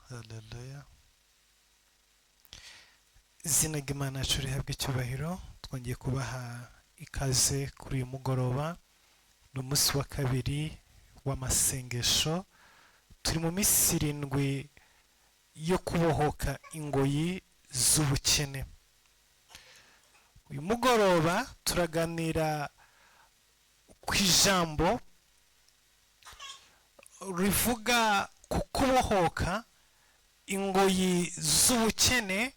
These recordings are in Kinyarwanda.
Haleluya. Izina ry'Imana yacu rihabwe icyubahiro. Twongeye kubaha ikaze kuri uyu mugoroba. Ni umunsi wa kabiri w'amasengesho. Turi mu minsi 7 yo kubohoka ingoyi z'ubukene. Uyu mugoroba turaganira ku ijambo rivuga ku kubohoka ingoyi z'ubukene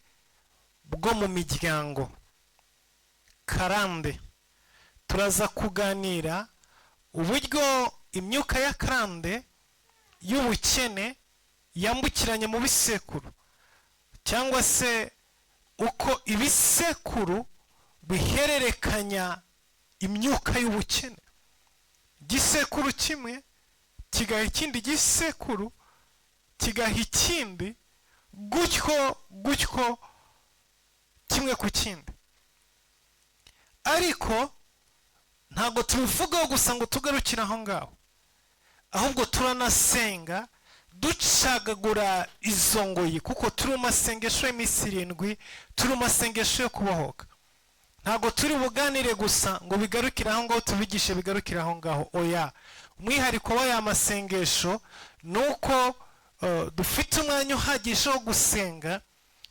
bwo mu miryango. Karande. Turaza kuganira uburyo imyuka ya karande y'ubukene yambukiranye mu bisekuru, cyangwa se uko ibisekuru bihererekanya imyuka y'ubukene. Igisekuru kimwe kigaha ikindi gisekuru, kigaha ikindi, gutyo kimwe ku kindi. Ariko ntabwo tubivugaho gusa ngo tugarukire aho ngaho, ahubwo turanasenga ducagagura izo ngoyi, kuko turi mu masengesho y'iminsi 7, turi mu masengesho yo kubohoka. Ntabwo turi buganire gusa ngo bigarukire aho ngaho, tubigishe bigarukire aho ngaho. Oya, umwihariko w'aya masengesho ni uko dufite umwanya uhagije wo gusenga,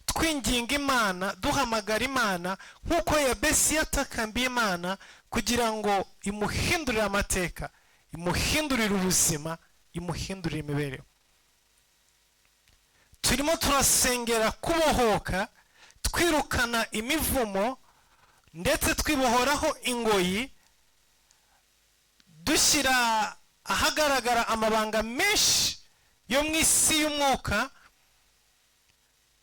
twinginga Imana, duhamagara Imana nk'uko Yabesi yatakambiye Imana kugira ngo imuhindurire amateka, imuhindurire ubuzima, imuhindurire imibereho. Turimo turasengera kubohoka, twirukana imivumo ndetse twibohoraho ingoyi, dushyira ahagaragara amabanga menshi yo mu isi y'umwuka,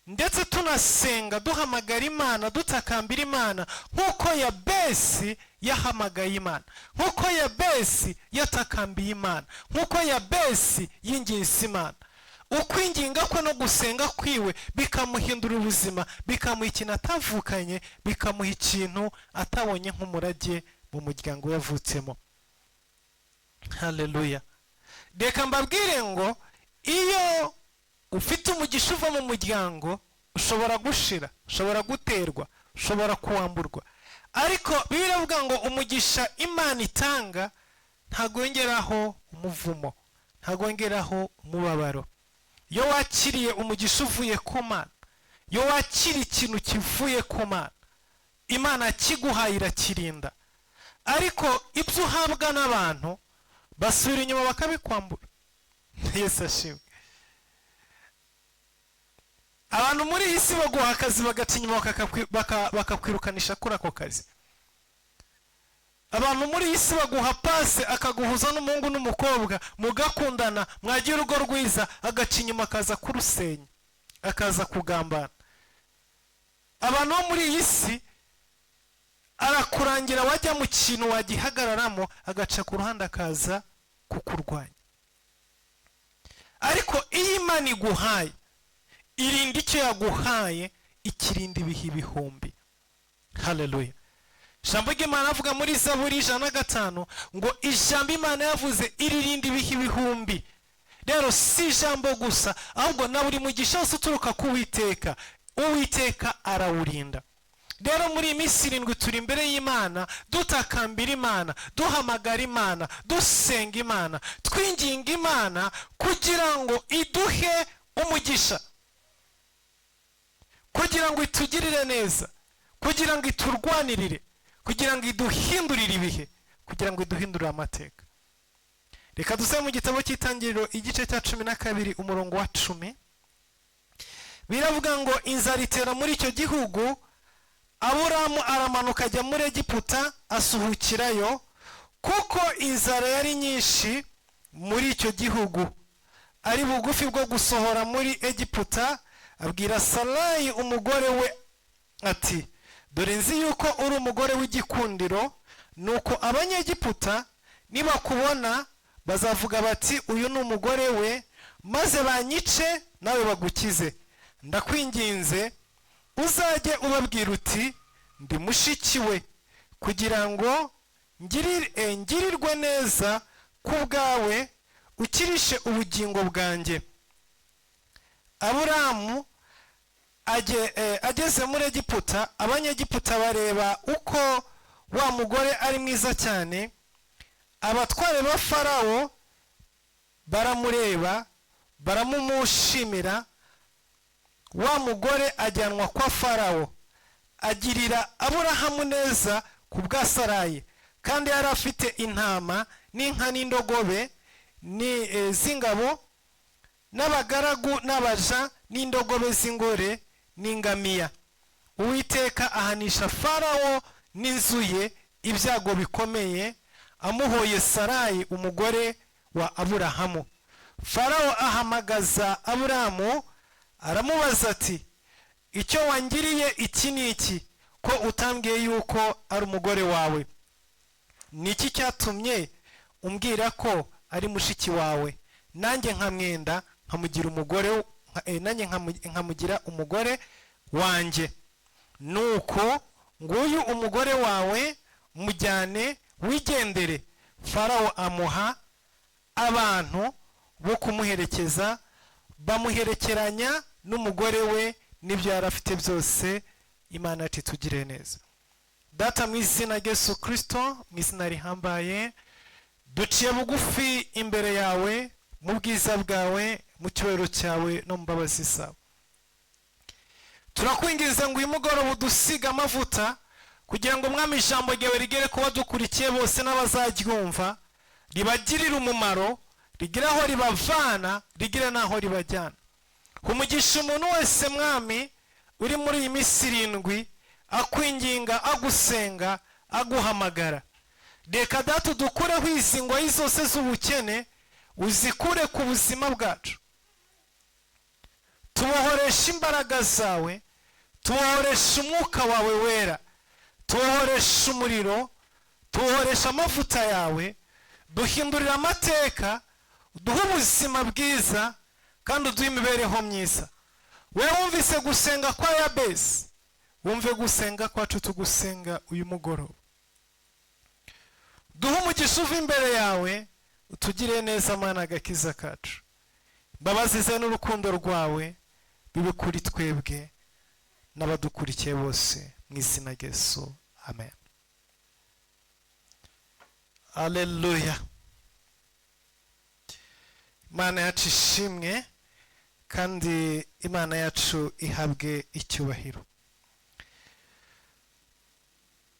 ndetse tunasenga duhamagara Imana, dutakambira Imana nk'uko Yabesi yahamagaye Imana, nk'uko Yabesi yatakambiye Imana, nk'uko Yabesi yinginze Imana. Ukwinginga kwe no gusenga kwiwe bikamuhindura ubuzima, bikamuha ikintu atavukanye, bikamuha ikintu atabonye nk'umurage mu muryango yavutsemo. Haleluya. Reka mbabwire ngo iyo ufite umugisha uva mu muryango, ushobora gushira, ushobora guterwa, ushobora kuwamburwa. Ariko Bibiliya ivuga ngo umugisha Imana itanga ntago yongeraho umuvumo, ntago yongeraho umubabaro. Iyo wakiriye umugisha uvuye ku Mana, iyo wakiriye ikintu kivuye ku Mana, Imana kiguhaye irakirinda. Ariko ibyo uhabwa n'abantu basubira inyuma bakabikwambura. Yesu ashimwe. Abantu muri iyi si baguha akazi bagaca inyuma bakakwirukanisha kuri ako kazi. Abantu muri iyi si baguha pase akaguhuza n'umuhungu n'umukobwa, mugakundana, mwagira urugo rwiza, agaca inyuma akaza kurusenya, akaza kugambana. Abantu bo muri iyi si arakurangira wajya mu kintu wagihagararamo, agaca ku ruhande akaza kukurwanya. Ariko iyo Imana iguhaye, irinda icyo yaguhaye, ikirinda ibihe ibihumbi. Haleluya. Ijambo ry'Imana avuga muri Zaburi 105 ngo ijambo Imana yavuze iririnda ibihe ibihumbi. Rero si ijambo gusa, ahubwo na buri mugisha wose uturuka ku Uwiteka, Uwiteka arawurinda. Rero muri iminsi 7 turi imbere y'Imana, dutakambira Imana, duhamagara Imana, dusenga Imana, twinginga Imana kugira ngo iduhe umugisha, kugira ngo itugirire neza, kugira ngo iturwanirire, kugira ngo iduhindurire ibihe, kugira ngo iduhindurire amateka. Reka dusome mu gitabo cy'Itangiriro igice cya 12 umurongo wa 10. Biravuga ngo inzara itera muri icyo gihugu, Aburamu aramanuka ajya muri Egiputa asuhukirayo, kuko inzara yari nyinshi muri icyo gihugu. Ari bugufi bwo gusohora muri Egiputa, abwira Sarayi umugore we ati, dore nzi yuko uri umugore w'igikundiro, nuko Abanyegiputa nibakubona bazavuga bati uyu ni umugore we, maze banyice nawe bagukize. Ndakwinginze uzajye ubabwira uti ndi mushiki we, kugira ngo ngirirwe neza ku bwawe, ukirishe ubugingo bwanjye. Aburahamu ageze muri Egiputa, abanyegiputa bareba uko wa mugore ari mwiza cyane. Abatware ba Farawo baramureba, baramumushimira. Wa mugore ajyanwa kwa Farawo, agirira Aburahamu neza ku bwa Sarayi, kandi yari afite intama n'inka n'indogobe z'ingabo n'abagaragu n'abaja n'indogobe z'ingore n'ingamiya. Uwiteka ahanisha Farawo n'inzu ye ibyago bikomeye, amuhoye Sarayi umugore wa Aburahamu. Farawo ahamagaza Aburahamu aramubaza ati, icyo wangiriye iki ni iki, ko utambwiye yuko ari umugore wawe? Ni iki cyatumye umbwira ko ari mushiki wawe, nanjye nkamwenda nkamugira umugore, nanjye nkamugira umugore wanjye? Nuko nguyu umugore wawe, mujyane wigendere. Farawo amuha abantu bo kumuherekeza, bamuherekeranya n'umugore we n'ibyo yari afite byose. Imana ati tugire neza. Data, mu izina rya Yesu Kristo, mu izina rihambaye, duciye bugufi imbere yawe, mu bwiza bwawe, mu cyubahiro cyawe no mu mbabazi zawe. Turakwinginze ngo uyu mugoroba udusiga amavuta, kugira ngo Mwami ijambo ryawe rigere ku badukurikiye bose n'abazaryumva, ribagirire umumaro, rigire aho ribavana, rigire n'aho ribajyana. Umugisha umuntu wese Mwami uri muri iyi minsi 7 akwinginga, agusenga, aguhamagara. Reka Data dukureho izi ngoyi zose z'ubukene, uzikure ku buzima bwacu. Tubohoresha imbaraga zawe, tubohoresha umwuka wawe wera, tubohoresha umuriro, tubohoresha amavuta yawe, duhindurira amateka, duhe ubuzima bwiza, kandi uduhe imibereho myiza. Wewe wumvise gusenga kwa Yabesi, wumve gusenga kwacu tugusenga uyu mugoroba. Duhe umugisha uva imbere yawe, utugire neza Mana agakiza kacu. Imbabazi zawe n'urukundo rwawe bibe kuri twebwe n'abadukurikiye bose, mu izina rya Yesu, amen. Haleluya. Imana yacu ishimwe, kandi Imana yacu ihabwe icyubahiro.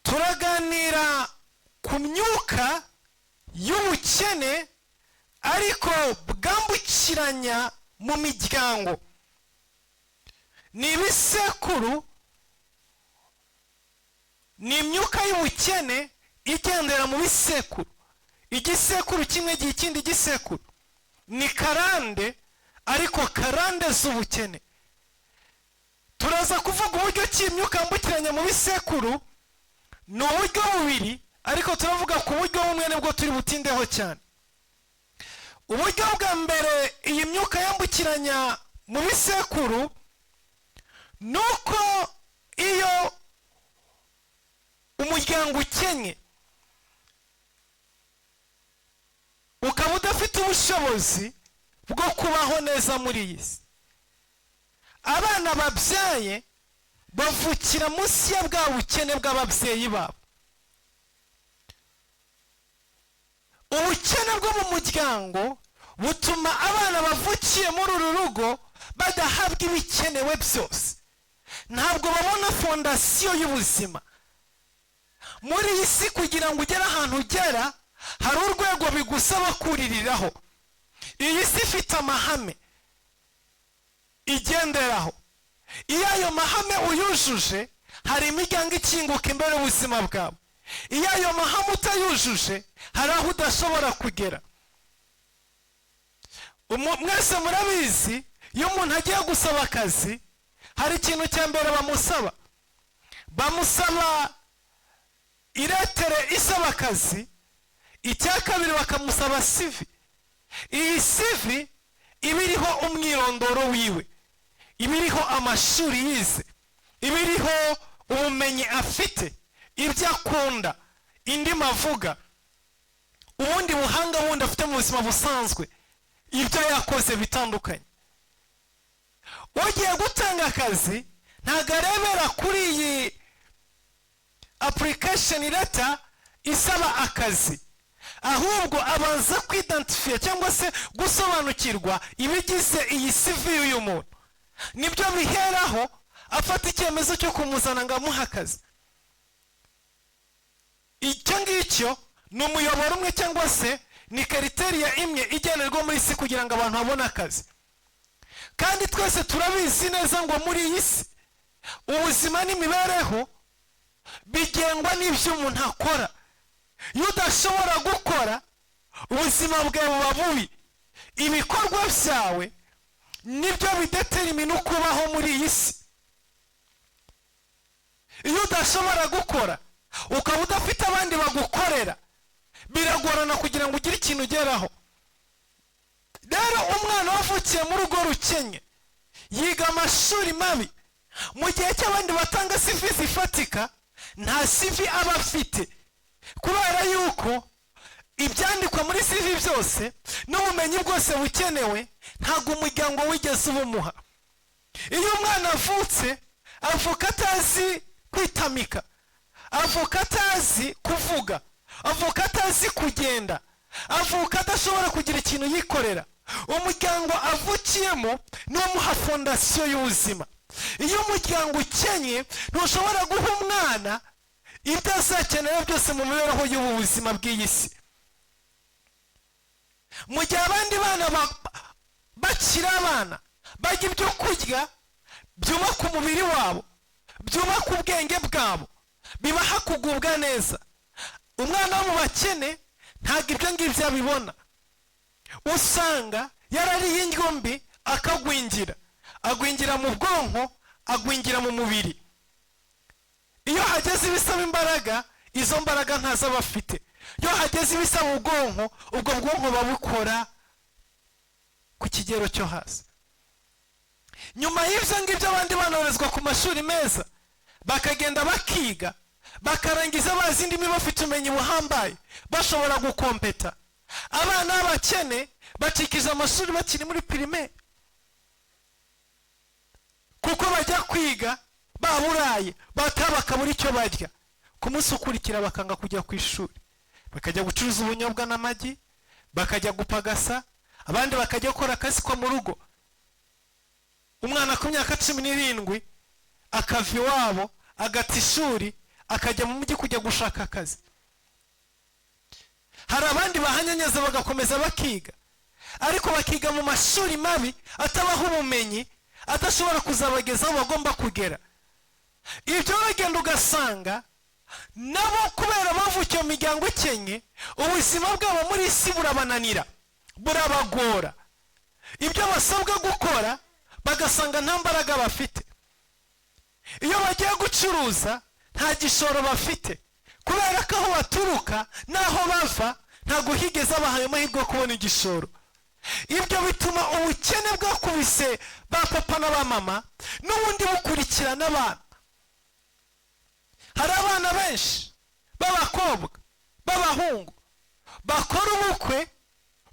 Turaganira ku myuka y'ubukene ariko bwambukiranya mu miryango. Ni ibisekuru, ni imyuka y'ubukene igendera mu bisekuru. Igisekuru kimwe gihe ikindi gisekuru. Ni karande, ariko karande z'ubukene. Turaza kuvuga uburyo ki imyuka yambukiranya mu bisekuru. Ni uburyo bubiri, ariko turavuga ku buryo bumwe nibwo turi butindeho cyane. Uburyo bwa mbere iyi myuka yambukiranya mu bisekuru, nuko iyo umuryango ukennye, ukaba udafite ubushobozi bwo kubaho neza muri iyi si, abana babyaye bavukira munsi ya bwa bukene bw'ababyeyi babo. Ubukene bwo mu muryango butuma abana bavukiye muri uru rugo badahabwa ibikenewe byose. Ntabwo babona fondasiyo y'ubuzima. Muri iyi si kugira ngo ugere ahantu ugera, hari urwego bigusaba kuririraho. Iyi si ifite amahame igenderaho. Iyo ayo mahame uyujuje, hari imiryango ikinguka imbere y'ubuzima bwawe. Iyo ayo mahame utayujuje, hari aho udashobora kugera. Mwese murabizi, iyo umuntu agiye gusaba akazi, hari ikintu cya mbere bamusaba. Bamusaba iretere isaba akazi, icya kabiri bakamusaba CV. Iyi CV iba iriho umwirondoro wiwe, iba iriho amashuri yize, iba iriho ubumenyi afite, ibyo akunda, indimi avuga, ubundi buhanga bundi afite mu buzima busanzwe, ibyo yakoze bitandukanye. ugiye gutanga akazi ntabwo arebera kuri iyi application letter isaba akazi, ahubwo abanza kwidentifya cyangwa se gusobanukirwa ibigize iyi CV y'uyu muntu. Nibyo biheraho afata icyemezo cyo kumuzana ngo amuhe akazi. Icyo ngicyo ni umuyoboro umwe cyangwa se ni kriteriya imwe igenerwa muri isi kugira ngo abantu babone akazi. Kandi twese turabizi neza ngo muri iyi si ubuzima n'imibereho bigengwa n'ibyo umuntu akora. Iyo udashobora gukora, ubuzima bwawe buba bubi. Ibikorwa byawe nibyo bidetermina uko ubaho muri iyi si. Iyo udashobora gukora ukaba udafite abandi bagukorera, biragorana kugira ngo ugire ikintu ugeraho. Rero umwana wavukiye mu rugo rukenye yiga amashuri mabi, mu gihe cy'abandi batanga CV zifatika nta CV aba afite, kubera yuko ibyandikwa muri CV byose n'ubumenyi bwose bukenewe ntabwo umuryango wigeze ubumuha. Iyo umwana avutse avuka atazi kwitamika, avuka atazi kuvuga, avuka atazi kugenda, avuka adashobora kugira ikintu yikorera, umuryango avukiyemo niwo muha fondasiyo y'ubuzima. Iyo umuryango ukenye ntushobora guha umwana ibyo azakenera byose mu mibereho y'ubu buzima bw'iyi si. Mu gihe abandi bana bakiri abana barya ibyo kurya byubaka umubiri wabo, byubaka ubwenge bwabo, bibaha kugubwa neza, umwana wo mu bakene ntabwo ibyo ngibyo abibona. Usanga yarariye indyo mbi akagwingira, agwingira mu bwonko, agwingira mu mubiri. Iyo hageze ibisaba imbaraga, izo mbaraga ntazo aba afite. Iyo hageze ibisaba ubwonko, ubwo bwonko babukora ku kigero cyo hasi. Nyuma y'ibyo ngibyo abandi banoherezwa ku mashuri meza, bakagenda bakiga, bakarangiza bazi indimi bafite ubumenyi buhambaye, bashobora gukompeta. Abana b'abakene bacikiza amashuri bakiri muri primaire, kuko bajya kwiga baburaye, bakabura icyo barya. Ku munsi ukurikira bakanga kujya ku ishuri, bakajya gucuruza ubunyobwa n'amagi, bakajya gupagasa, abandi bakajya gukora akazi ko mu rugo. Umwana ku myaka 17 akava iwabo agata ishuri akajya mu mujyi kujya gushaka akazi. Hari abandi bahanyanyaza bagakomeza bakiga, ariko bakiga mu mashuri mabi atabaho ubumenyi, adashobora kuzabageza aho bagomba kugera. Ibyo bagenda ugasanga nabo kubera bavukiye mu miryango ikenye, ubuzima bwabo muri isi burabananira, burabagora. Ibyo basabwa gukora bagasanga nta mbaraga bafite. Iyo bagiye gucuruza nta gishoro bafite, kubera ko aho baturuka n'aho bava ntabwo higeze abahaye amahirwe yo kubona igishoro. Ibyo bituma ubukene bwakubise ba papa na ba mama n'ubundi bukurikirana abana. Hari abana benshi b'abakobwa b'abahungu bakora ubukwe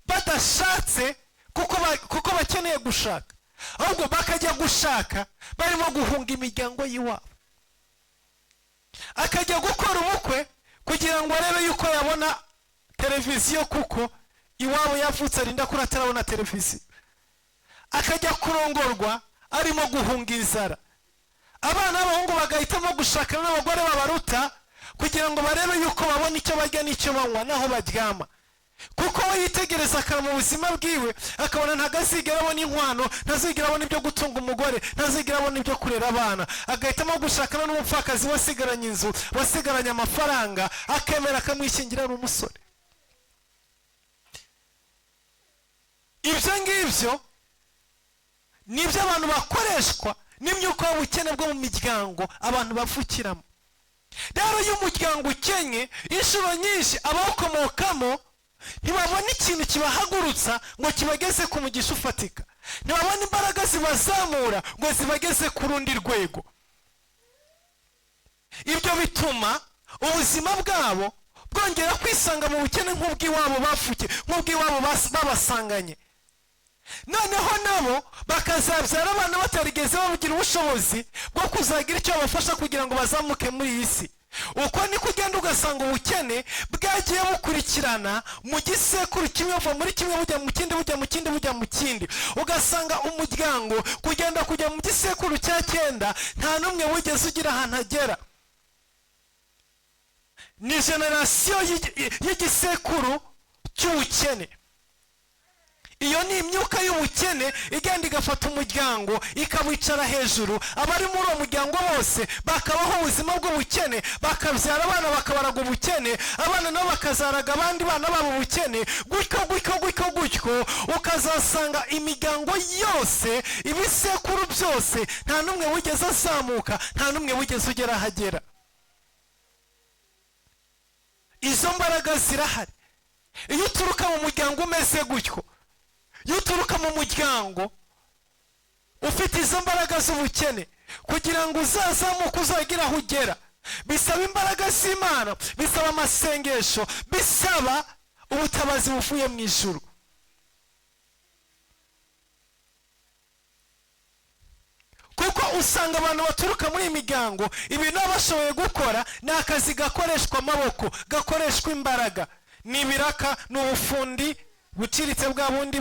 badashatse kuko bakeneye gushaka, ahubwo bakajya gushaka barimo guhunga imiryango y'iwabo. Akajya gukora ubukwe kugira ngo arebe yuko yabona televiziyo, kuko iwabo yavutse arinda kuri atarabona televiziyo. Akajya kurongorwa arimo guhunga inzara. Abana b'abahungu bagahitamo gushakana n'abagore babaruta kugira ngo barebe yuko babona icyo barya n'icyo banywa naho baryama, kuko we yitegereza akaba mu buzima bwiwe akabona ntabwo azigera abona inkwano, ntazigera abona ibyo gutunga umugore, ntazigera abona ibyo kurera abana. Agahitamo gushakana n'umupfakazi wasigaranye inzu, wasigaranye amafaranga, akemera akamwishingira ari umusore. Ibyo ngibyo nibyo abantu bakoreshwa n'imyuka y'ubukene bwo mu miryango abantu bavukiramo. Rero iyo umuryango ukenye, inshuro nyinshi abawukomokamo ntibabona ikintu kibahagurutsa ngo kibageze ku mugisha ufatika, ntibabona imbaraga zibazamura ngo zibageze ku rundi rwego. Ibyo bituma ubuzima bwabo bwongera kwisanga mu bukene nk'ubw'iwabo bafuke, nk'ubw'iwabo babasanganye. noneho nabo bakazabyara abana batarigeze babugira ubushobozi bwo kuzagira icyo babafasha kugira ngo bazamuke muri iyi si. Uko niko ugenda ugasanga ubukene bwagiye bukurikirana mu gisekuru kimwe, buva muri kimwe bujya mu kindi, bujya mu kindi, bujya mu kindi. Ugasanga umuryango kugenda kujya mu gisekuru cya 9 nta n'umwe wigeze ugira ahantu agera. Ni generasiyo y'igisekuru cy'ubukene. Iyo ni imyuka y'ubukene igenda igafata umuryango ikawicara hejuru. Abari muri uwo muryango bose bakabaho ubuzima bw'ubukene, bakabyara abana bakabaraga ubukene, abana nabo bakazaraga abandi bana babo ubukene, gutyo gutyo gutyo gutyo. Ukazasanga imiryango yose, ibisekuru byose, nta n'umwe wigeze azamuka, nta n'umwe wigeze ugera ahagera. Izo mbaraga zirahari. Iyo uturuka mu muryango umeze gutyo, iyo uturuka mu muryango ufite izo mbaraga z'ubukene, kugira ngo uzazamuke uzagira aho ugera, bisaba imbaraga z'Imana, bisaba amasengesho, bisaba ubutabazi buvuye mu ijuru. Kuko usanga abantu baturuka muri iyi miryango ibintu bashoboye gukora ni akazi gakoreshwa amaboko, gakoreshwa imbaraga, ni ibiraka, ni ubufundi buciritse bwa bundi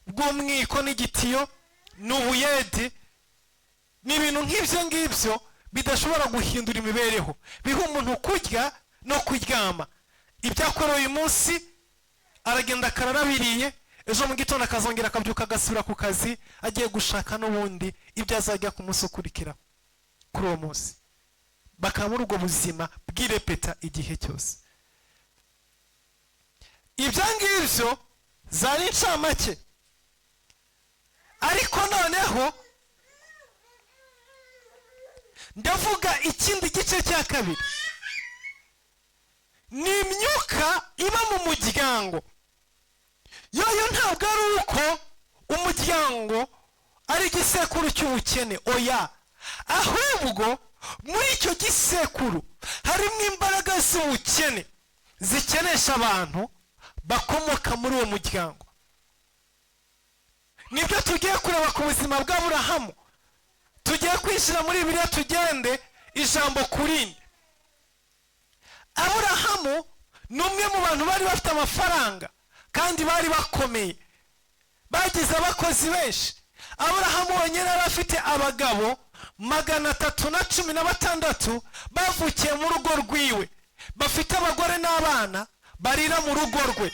bw'umwiko n'igitiyo, ni ubuyede, ni ibintu nk'ibyo ngibyo bidashobora guhindura imibereho, biha umuntu kurya no kuryama. Ibyakorewe uyu munsi aragenda akararabiriye, ejo mu gitondo akazongera akabyuka agasubira ku kazi, agiye gushaka n'ubundi ibyo azajya ku munsi ukurikira kuri uwo munsi. Bakaba muri ubwo buzima bw'irepeta igihe cyose. Ibyo ngibyo zari incamake, ariko noneho ndavuga ikindi gice cya kabiri. Ni imyuka iba mu muryango. Yoyo ntabwo ari uko umuryango ari igisekuru cy'ubukene, oya, ahubwo muri icyo gisekuru harimo imbaraga z'ubukene zikenesha abantu bakomoka muri uwo muryango. Nibyo tugiye kureba ku buzima bwa Aburahamu. Tugiye kwishira muri Bibiliya, tugende ijambo kurindi. Aburahamu ni umwe mu bantu bari bafite amafaranga kandi bari bakomeye, bagize abakozi benshi. Aburahamu wenyine yari afite abagabo 316 bavukiye mu rugo rwiwe, bafite abagore n'abana barira mu rugo rwe.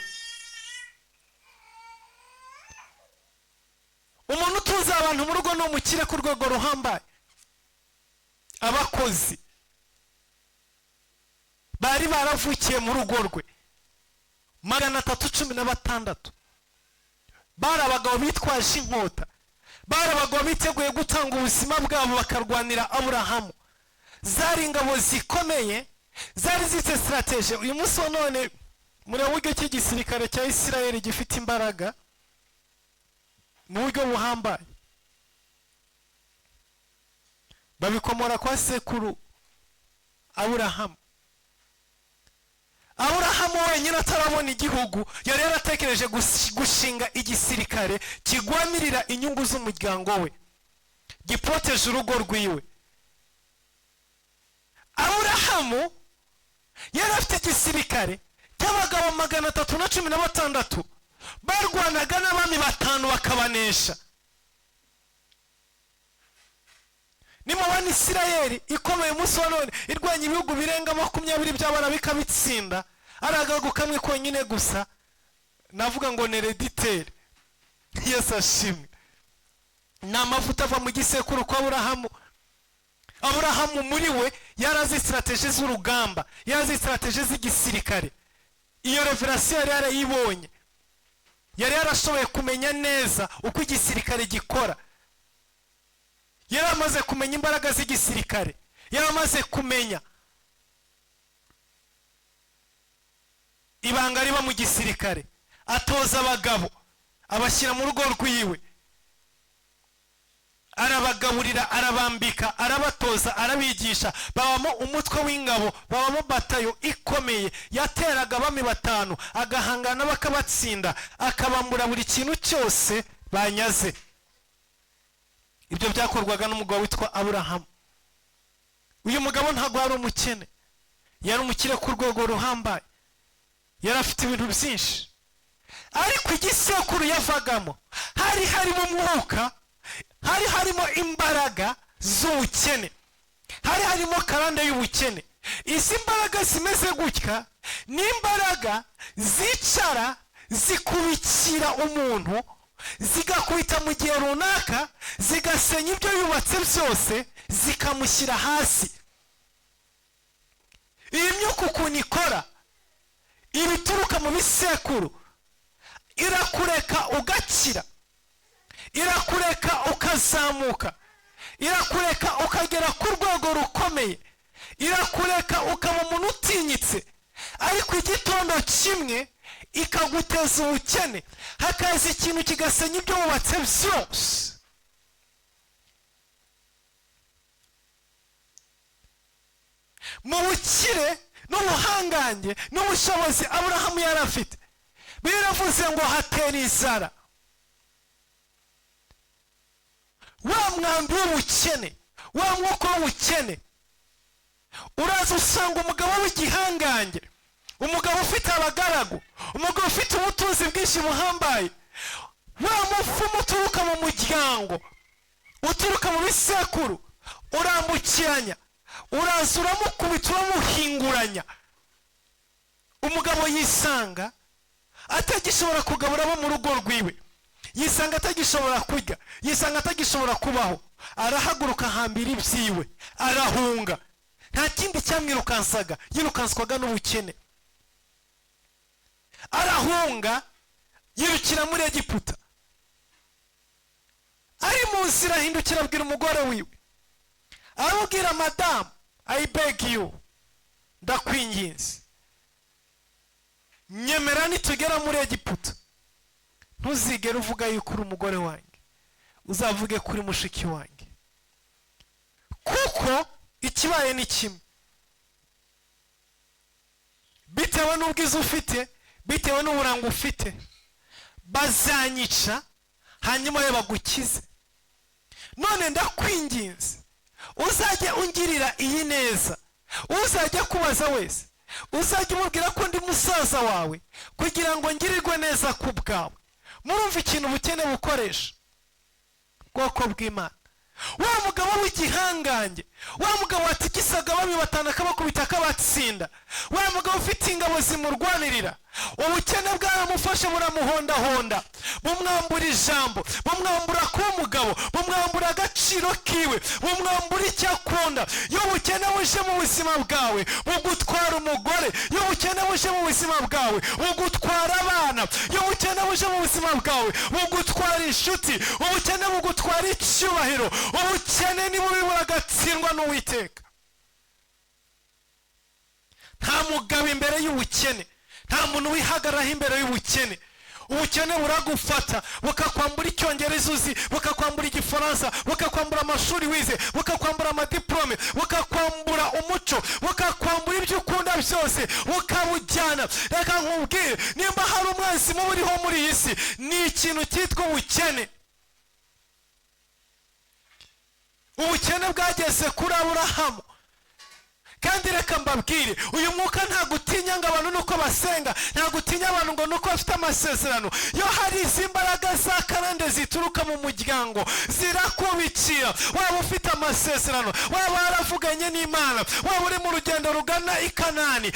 Umuntu utuza abantu mu rugo ni umukire ku rwego ruhambaye. Abakozi bari baravukiye mu rugo rwe 316. Bari abagabo bitwaje inkota, bari abagabo biteguye gutanga ubuzima bwabo bakarwanira Aburahamu. Zari ingabo zikomeye, zari zifite strategy. Uyu munsi wa none muri buryo cy'igisirikare cya Isirayeli gifite imbaraga mu buryo buhambaye, babikomora kwa sekuru Aburahamu. Aburahamu wenyine atarabona igihugu, yari yaratekereje gushinga igisirikare kigwanirira inyungu z'umuryango we, giproteje urugo rwiwe. Aburahamu yari afite igisirikare cy'abagabo 316 barwanaga n'abami 5 bakabanesha. Nimubona Isirayeli ikomeye umunsi wa none irwanya ibihugu birenga 20 by'abana bikabitsinda, aragago kamwe konyine gusa, navuga ngo nerediteri. Yesu ashimwe. N'amavuta ava mu gisekuru kwa Aburahamu. Aburahamu muri we yarazi strategy z'urugamba, yarazi strategy z'igisirikare. Iyo revelation yari yarayibonye, yari yarashoboye kumenya neza uko igisirikare gikora. Yari amaze kumenya imbaraga z'igisirikare, yari amaze kumenya ibanga riba mu gisirikare. Atoza abagabo, abashyira mu rugo rwiwe, arabagaburira, arabambika, arabatoza, arabigisha. Babamo umutwe w'ingabo, babamo batayo ikomeye. Yateraga abami 5 agahangana bakabatsinda, akabambura buri kintu cyose banyaze. Ibyo byakorwaga n'umugabo witwa Aburahamu. Uyu mugabo ntabwo yari umukene, yari umukire ku rwego ruhambaye, yari afite ibintu byinshi. Ariko igisekuru yavagamo hari harimo umwuka, hari harimo imbaraga z'ubukene, hari harimo karande y'ubukene. Izi mbaraga zimeze gutya ni imbaraga zicara zikubikira umuntu, zigakubita mu gihe runaka, zigasenya ibyo yubatse byose, zikamushyira hasi. Iyi myuka ukuntu ikora, ibituruka mu bisekuru, irakureka ugakira, irakureka ukazamuka, irakureka ukagera ku rwego rukomeye, irakureka ukaba umuntu utinyitse. Ariko igitondo kimwe ikaguteza ubukene, hakaza ikintu kigasenya ibyo wubatse byose. Mu bukire n'ubuhangange n'ubushobozi Aburahamu yari afite, biravuze ngo hatera inzara. Wa mwambi w'ubukene, wa mwuka w'ubukene, uraza usanga umugabo w'igihangange, umugabo ufite abagaragu, umugabo ufite ubutunzi bwinshi buhambaye, wa mufumu uturuka mu muryango, uturuka mu bisekuru, urambukiranya, uraza uramukubita, uramuhinguranya. Umugabo yisanga atagishobora kugabura abo mu rugo rwiwe, yisanga atagishobora kurya, yisanga atagishobora kubaho. Arahaguruka hambira ibyiwe, arahunga. Nta kindi cyamwirukansaga, yirukanswaga n'ubukene. Arahunga yirukira muri Egiputa. Ari mu nzira ahindukira abwira umugore wiwe, aramubwira, madamu, I beg you, ndakwinginze, nyemera nitugera muri Egiputa ntuzigere uvuga yuko uri umugore wanjye, uzavuge kuri mushiki wanjye, kuko ikibaye ni kimwe. Bitewe n'ubwiza ufite, bitewe n'uburanga ufite, bazanyica hanyuma yo bagukize. None ndakwinginze uzajye ungirira iyi neza, uzajya kubaza wese uzajya umubwira ko ndi musaza wawe, kugira ngo ngirirwe neza ku bwawe. Murumva ikintu ubukene bukoresha bwoko bw'Imana. Wa mugabo w'igihangange, wa mugabo watigisaga abami 5 akabakubita akabatsinda, wa mugabo ufite ingabo zimurwanirira, ubukene bwaramufashe buramuhondahonda, bumwambura ijambo, bumwambura kuba umugabo, bumwambura agaciro kiwe, bumwambura icyo akunda. Iyo ubukene buje mu buzima bwawe bugutwara umugore, iyo ubukene buje mu buzima bwawe bugutwara abana, iyo ubukene buje mu buzima bwawe bugutwara inshuti, ubukene bugutwara icyubahiro. Ubukene ni bubi, buragatsindwa n'Uwiteka. Nta mugabo imbere y'ubukene, nta muntu wihagararaho imbere y'ubukene. Ubukene buragufata, bukakwambura icyongereza uzi, bukakwambura igifaransa, bukakwambura amashuri wize, bukakwambura amadiplome, bukakwambura umuco, bukakwambura ibyo ukunda byose, bukabujyana. Reka nkubwire, nimba hari umwanzi mubi uriho muri iyi si, ni ikintu cyitwa ubukene. Ubukene bwageze kuri Aburahamu. Kandi reka mbabwire, uyu mwuka ntabwo utinya ngo abantu nuko basenga, ntabwo utinya abantu ngo nuko bafite amasezerano. Iyo hari izi mbaraga za karande zituruka mu muryango, zirakubikira. Waba ufite amasezerano, waba waravuganye n'Imana, waba uri mu rugendo rugana i Kanani,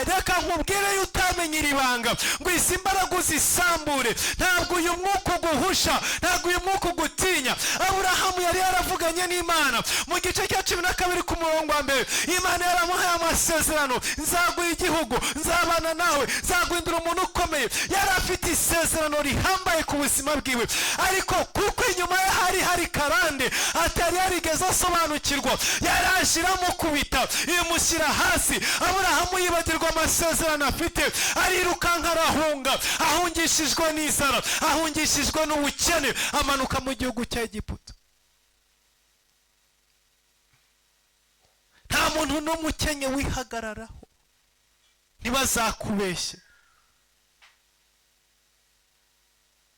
reka nkubwire yo utamenye iri banga ngo izi mbaraga uzisambure. Ntabwo uyu mwuka uguhusha, ntabwo uyu mwuka ugutinya. Aburahamu yari yaravuganye n'Imana mu gice cya 12 ku murongo wa mbere. Imana yaramuhaye amasezerano, nzaguha igihugu, nzabana nawe, nzaguhindura umuntu ukomeye. Yari afite isezerano rihambaye ku buzima bwiwe, ariko kuko inyuma ye hari karande atari yarigeze asobanukirwa, yaraje iramukubita imushyira hasi. Aburahamu yibagirwa amasezerano afite, arirukanka arahunga, ahungishijwe n'inzara, ahungishijwe n'ubukene, amanuka mu gihugu cya Egiputa. muntu n'umukenye wihagararaho, ntibazakubeshye.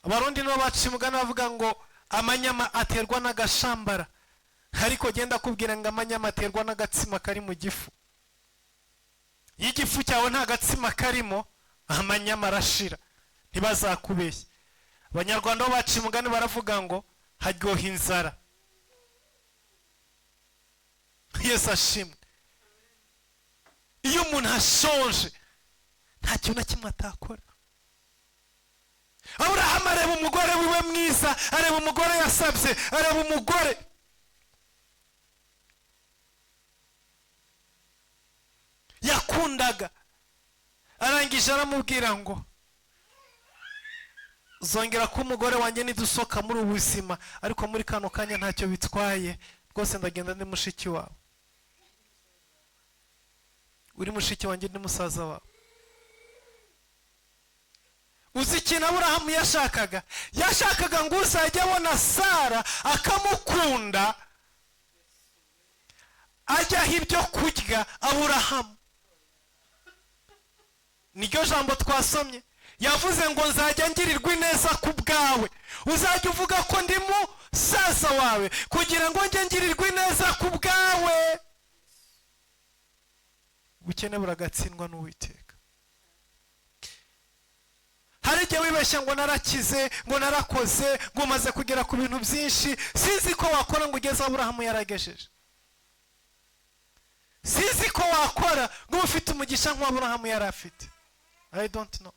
Abarundi no baca umugani bavuga ngo amanyama aterwa n'agashambara, ariko genda kubwira ngo amanyama aterwa n'agatsima kari mu gifu. Iyo igifu cyawe nta gatsima karimo, amanyama arashira, ntibazakubeshye. Abanyarwanda bo baca umugani baravuga ngo haryoha inzara. Yesu ashimwe. Iyo umuntu ashonje nta kintu na kimwe atakora. Aburahamu areba umugore wiwe mwiza, areba umugore yasabye, areba umugore yakundaga, arangije aramubwira ngo zongera ko umugore wanjye nidusoka muri ubu buzima, ariko muri kano kanya ntacyo bitwaye rwose, ndagenda ndi mushiki wawe. Uri mushiki wanjye ndi musaza wawe. Uzi ikintu Aburahamu yashakaga? Yashakaga ngo uzajya abona Sara akamukunda, ajyaho ibyo kurya. Aburahamu niryo jambo twasomye, yavuze ngo nzajya ngirirwa ineza ku bwawe, uzajya uvuga ko ndi musaza wawe kugira ngo njye ngirirwa ineza ku bwawe. Ubukene buragatsindwa n'Uwiteka. Hari igihe wibeshya ngo narakize, ngo narakoze, ngo umaze kugera ku bintu byinshi. Sinzi ko wakora ngo ugeze Aburahamu yaragejeje. Sinzi ko wakora ngo ufite umugisha nk'Aburahamu yari afite. I don't know.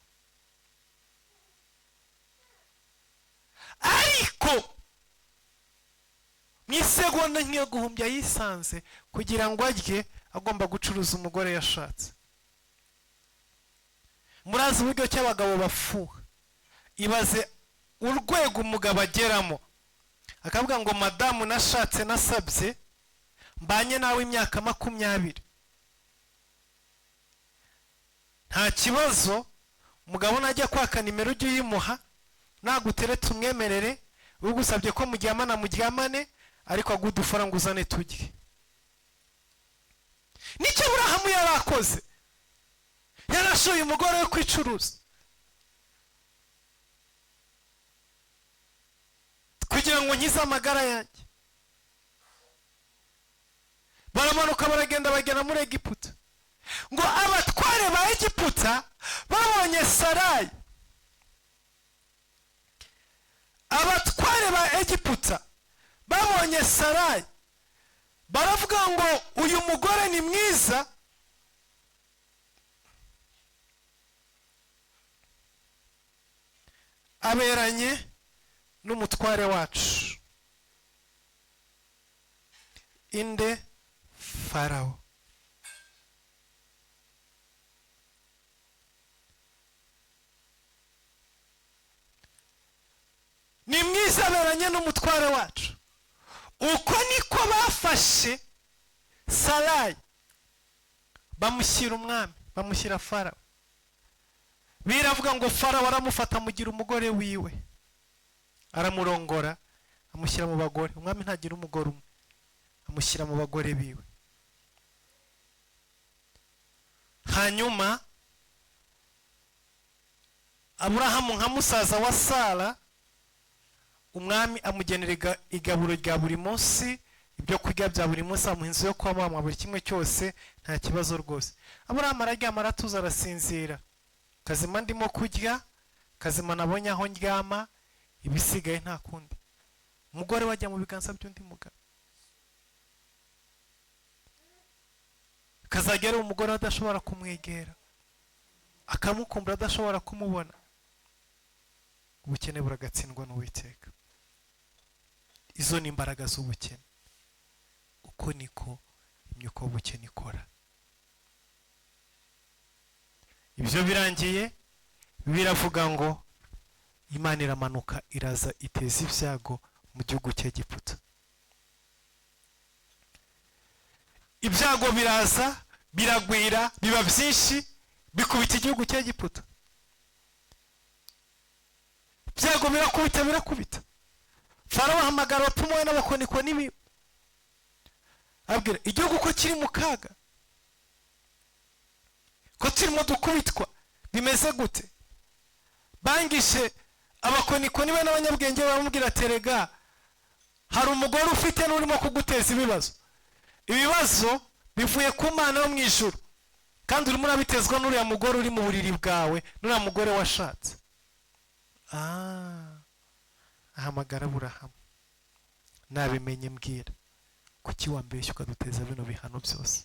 Ariko mu isegonda nk'iyo guhumbya yisanze kugira ngo arye, agomba gucuruza umugore yashatse. Murazi uburyo cy'abagabo bafuha. Ibaze urwego umugabo ageramo, akavuga ngo madamu nashatse nasabye, mbanye nawe imyaka 20. Nta kibazo, umugabo najya kwaka nimero ujye uyimuha, naguteretse umwemerere, ugusabye ko muryamana muryamane, ariko agudufara ngo uzane tujye. Nicyo Aburahamu yarakoze. Yarashoye umugore we kwicuruza kugira ngo nkize amagara yanjye. Baramanuka baragenda bagera muri Egiputa. Ngo abatware ba Egiputa babonye Sarayi. Abatware ba Egiputa babonye Sarayi, baravuga ngo uyu mugore ni mwiza, aberanye n'umutware wacu inde Farawo. Ni mwiza aberanye n'umutware wacu. Uko niko bafashe Sarayi bamushyira umwami, bamushyira Farawo. Biravuga ngo Farawo aramufata amugira umugore wiwe, aramurongora, amushyira mu bagore. Umwami ntagira umugore umwe, amushyira mu bagore biwe. Hanyuma Aburahamu nka musaza wa Sara, umwami amugenera igaburo rya buri munsi, ibyo kurya bya buri munsi, amuha inzu yo kwamama, buri kimwe cyose, nta kibazo rwose. Aburahamu araryama, aratuza, arasinzira. Kazima ndimo kurya, kazima nabonye aho ndyama, ibisigaye nta kundi. Umugore wajya mu biganza by'undi mugabo. Kazagera umugore adashobora kumwegera, akamukumbura adashobora kumubona. Ubukene buragatsindwa n'Uwiteka. Izo ni imbaraga z'ubukene. Uko niko imyuka y'ubukene ikora. Ibyo birangiye, biravuga ngo Imana iramanuka iraza iteza ibyago mu gihugu cy'Egiputa. Ibyago biraza, biragwira, biba byinshi, bikubita igihugu cy'Egiputa. Ibyago birakubita. Farawo ahamagara abapfumu we n'abakonikoni biwe, abwira igihugu ko kiri mu kaga, ko turimo dukubitwa bimeze gute? Bangishe abakonikoni be n'abanyabwenge baramubwira ati rega hari umugore ufite n'urimo kuguteza ibibazo. Ibibazo bivuye ku Mana yo mu ijuru, kandi urimo urabitezwa n'uriya mugore uri mu buriri bwawe, n'uriya mugore washatse. Ahamagara Aburahamu, nabimenye mbwira, kuki wambeshya ukaduteza bino bihano byose?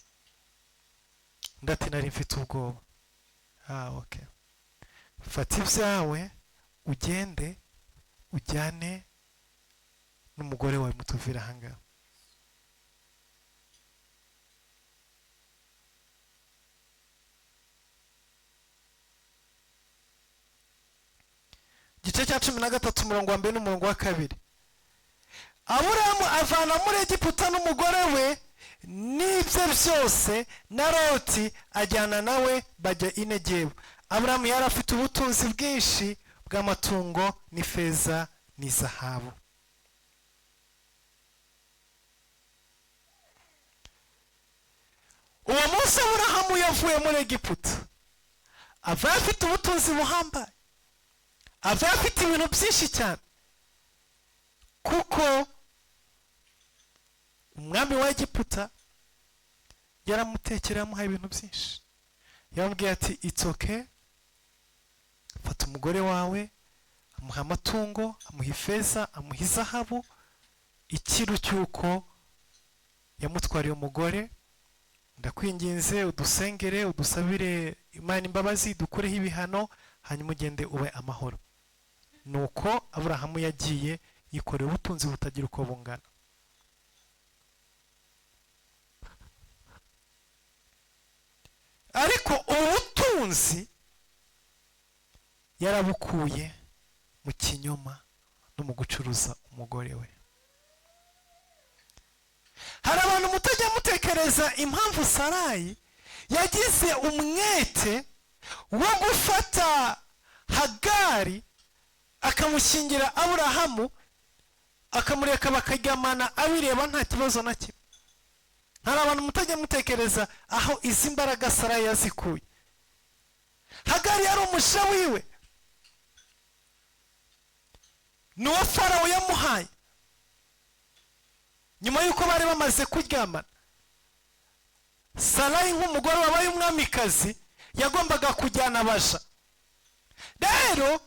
Ndati nari mfite ubwoba. Okay, fata ibyawe ugende ujyane n'umugore wawe mutuvira ahangaha. Igice cya 13 umurongo wa 2 n'umurongo wa 2. Aburahamu avana muri Egiputa n'umugore we n'ibye byose, na Loti ajyana nawe bajya i Negebu. Aburahamu yari afite ubutunzi bwinshi bw'amatungo n'ifeza n'izahabu. Uwo munsi Aburahamu yavuye muri Egiputa, ava afite ubutunzi buhambaye, ava afite ibintu byinshi cyane, kuko umwami wa Egiputa yaramutekera, yamuhaye ibintu byinshi. Yamubwiye ati it's okay, fata umugore wawe, amuha amatungo, amuha ifeza, amuha izahabu. Ikiru cy'uko yamutwariye umugore, ndakwinginze udusengere, udusabire Imana imbabazi, dukureho ibihano, hanyuma ugende ube amahoro. Nuko Aburahamu yagiye yikoreye ubutunzi butagira uko bungana. Ariko ubu butunzi yarabukuye mu kinyoma no mu gucuruza umugore we. Hari abantu mutajya mutekereza impamvu Sarayi yagize umwete wo gufata Hagari akamushyingira Aburahamu, akamureka bakaryamana abireba nta kibazo na kimwe. Hari abantu mutajya mutekereza aho izi mbaraga Sarayi yazikuye. Hagari yari umusha wiwe, n'uwo Farawo yamuhaye nyuma y'uko bari bamaze kuryamana. Sarayi nk'umugore wabaye umwamikazi yagombaga kujyana abasha. Rero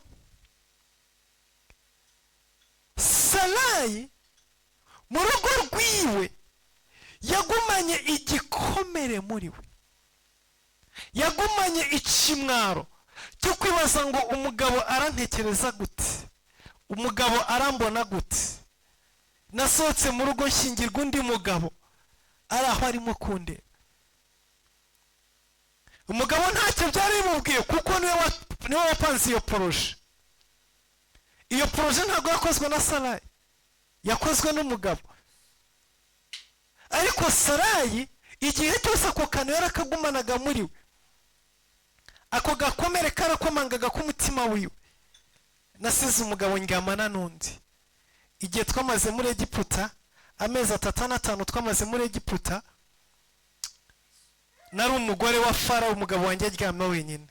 Sarayi mu rugo rwiwe yagumanye igikomere muri we, yagumanye ikimwaro cyo kwibaza ngo umugabo arantekereza gute, umugabo arambona gute, nasohotse mu rugo nshyingirwa undi mugabo ari aho arimo kundeba. Umugabo ntacyo byari bimubwiye, kuko niwe wapanze iyo poroje. Iyo poroje ntabwo yakozwe na Sarayi, yakozwe n'umugabo. Ariko Sarayi igihe cyose ako kantu yarakagumanaga muri we, ako gakomere karakomangaga k'umutima wiwe. Nasize umugabo ndyamana n'undi. Igihe twamaze muri Egiputa, amezi 3 twamaze muri Egiputa, nari umugore wa Farawo, umugabo wanjye aryama wenyine.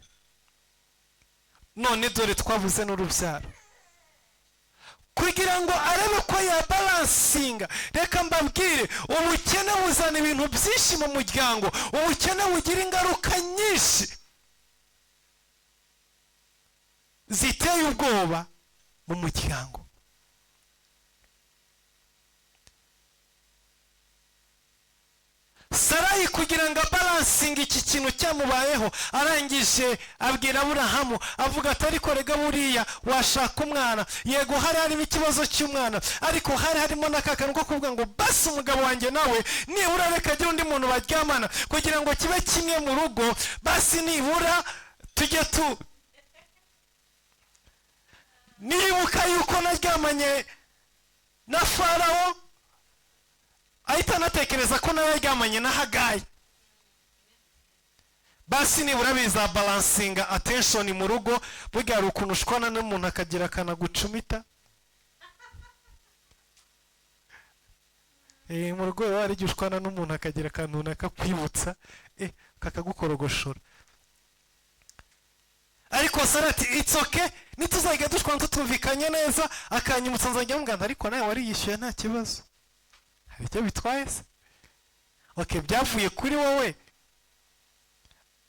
None dore twabuze n'urubyaro. Kugira ngo arebe ko yabalansinga, reka mbabwire, ubukene buzana ibintu byinshi mu muryango. Ubukene bugira ingaruka nyinshi ziteye ubwoba mu muryango. Sarayi kugira ngo abalansinge iki kintu cyamubayeho, arangije abwira Aburahamu avuga ati ariko rega buriya washaka umwana. Yego hari harimo ikibazo cy'umwana, ariko hari harimo n'akakantu ko kuvuga ngo basi umugabo wanjye nawe nibura reka agira undi muntu baryamana kugira ngo kibe kimwe mu rugo, basi nibura tujye nibuka yuko naryamanye na Farawo, ahita anatekereza ko nawe yaryamanye na Hagari. Basi nibura biza balansinga attention mu rugo. Burya hari ukuntu ushwana n'umuntu akagira akanagucumita. Mu rugo wari igihe ushwana n'umuntu akagira akantu nakakwibutsa, kakagukorogoshora. ariko Sara ati it's okay, nituzajya dushwana tutumvikanye neza akanyimutsa nzajya muganda, ariko nawe wariyishyuye nta kibazo, hari icyo bitwaye se? Okay, byavuye kuri wowe,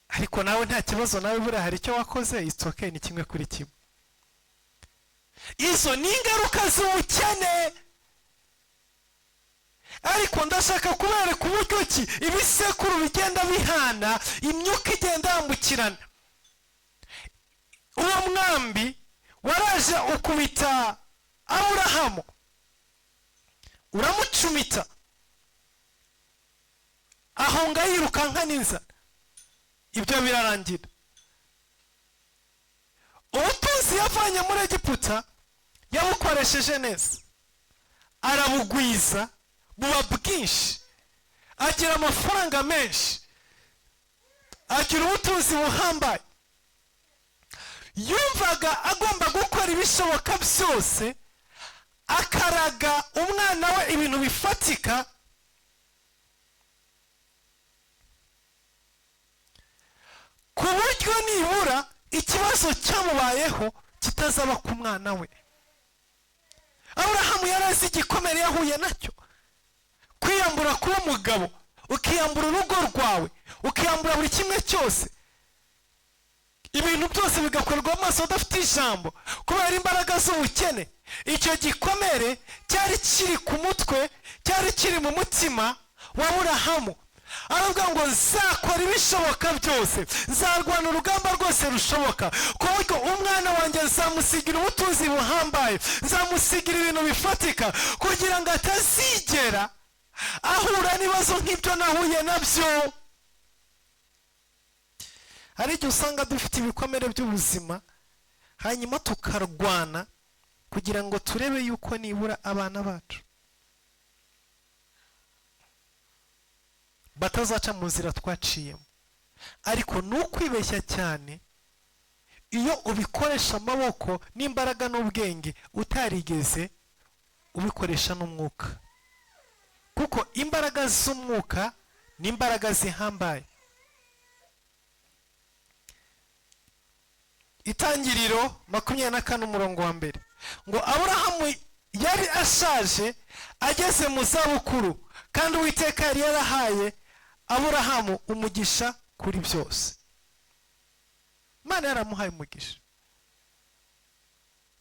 ariko nawe nta kibazo, nawe buriya hari icyo wakoze, it's okay, ni kimwe kuri kimwe. Izo ni ingaruka z'ubukene. Ariko ndashaka kubereka uburyo ki ibisekuru bigenda bihana, imyuka igenda yambukirana. Uwo mwambi waraje ukubita Aburahamu, uramucumita, ahonga yirukanka n'inzara, ibyo birarangira. Ubutunzi yavanye muri Egiputa yabukoresheje neza, arabugwiza buba bwinshi, agira amafaranga menshi, agira ubutunzi buhambaye. Yumvaga agomba gukora ibishoboka byose akaraga umwana we ibintu bifatika, ku buryo nibura ikibazo cyamubayeho kitazaba ku mwana we. Aburahamu yari azi igikomere yahuye nacyo, kwiyambura kuba umugabo, ukiyambura urugo rwawe, ukiyambura buri kimwe cyose, ibintu byose bigakorwa amaso udafite ijambo kubera imbaraga z'ubukene. Icyo gikomere cyari kiri ku mutwe, cyari kiri mu mutima wa Aburahamu. Aravuga ngo nzakora ibishoboka byose, nzarwana urugamba rwose rushoboka, ku buryo umwana wanjye nzamusigira ubutunzi buhambaye, nzamusigira ibintu bifatika, kugira ngo atazigera ahura n'ibibazo nk'ibyo nahuye nabyo. Hari igihe usanga dufite ibikomere by'ubuzima, hanyuma tukarwana kugira ngo turebe yuko nibura abana bacu batazaca mu nzira twaciyemo. Ariko ni ukwibeshya cyane iyo ubikoresha amaboko n'imbaraga n'ubwenge utarigeze ubikoresha n'umwuka, kuko imbaraga z'umwuka ni imbaraga zihambaye. Itangiriro 24 umurongo wa mbere ngo Aburahamu yari ashaje ageze mu zabukuru, kandi Uwiteka yari yarahaye Aburahamu umugisha kuri byose. Imana yaramuhaye umugisha,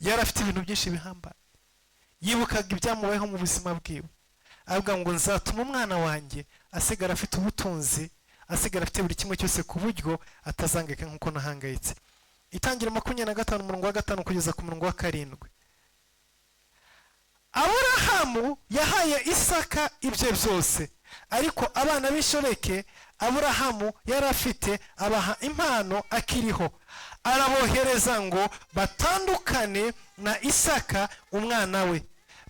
yari afite ibintu byinshi bihambaye, yibukaga ibyamubayeho mu buzima bwiwe, avuga ngo nzatuma umwana wanjye asigara afite ubutunzi, asigara afite buri kimwe cyose, ku buryo atazangika nk'uko nahangayitse. Itangiriro 25 umurongo wa 5 kugeza ku murongo wa 7. Aburahamu yahaye Isaka ibye byose, ariko abana b'inshoreke Aburahamu yari afite abaha impano akiriho, arabohereza ngo batandukane na Isaka umwana we,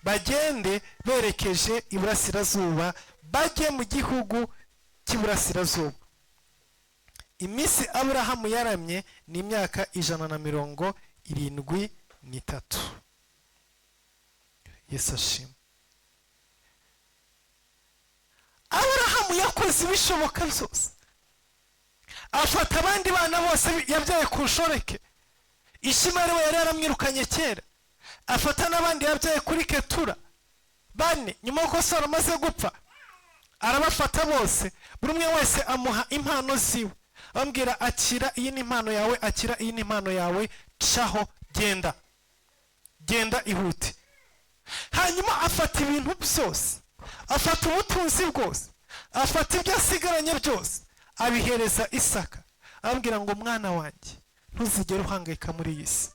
bagende berekeje iburasirazuba, bajye mu gihugu cy'iburasirazuba. Iminsi Aburahamu yaramye ni imyaka 173. Yesu ashimwe. Aburahamu yakoze ibishoboka byose, afata abandi bana bose yabyaye ku nshoreke. Ishimari we yari yaramwirukanye kera, afata n'abandi yabyaye kuri Ketura bane. Nyuma y'uko Sara amaze gupfa, arabafata bose, buri umwe wese amuha impano ziwe, ambwira akira iyi ni impano yawe, akira iyi ni impano yawe, caho genda ihute. Hanyuma afata ibintu byose, afata ubutunzi bwose, afata ibyo asigaranye byose, abihereza Isaka, ambwira ngo mwana wanjye ntuzigere uhangayika muri iyi si.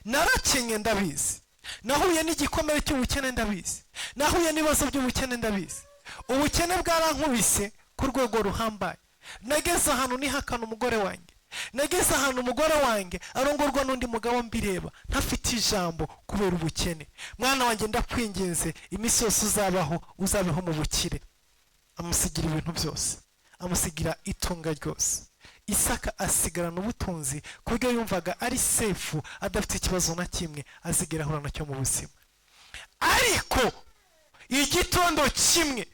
Narakenye ndabizi, nahuye n'igikomere cy'ubukene ndabizi, nahuye n'ibibazo by'ubukene ndabizi, ubukene bwarankubise ku rwego ruhambaye. Nageze ahantu nihakana umugore wanjye, nageze ahantu umugore wanjye arongorwa n'undi mugabo mbireba ntafite ijambo kubera ubukene. Mwana wanjye ndakwinginze, iminsi yose uzabeho mu bukire. Amusigira ibintu byose, amusigira itunga ryose. Isaka asigarana ubutunzi ku buryo yumvaga ari sefu, adafite ikibazo na kimwe azigera ahura nacyo mu buzima. Ariko igitondo kimwe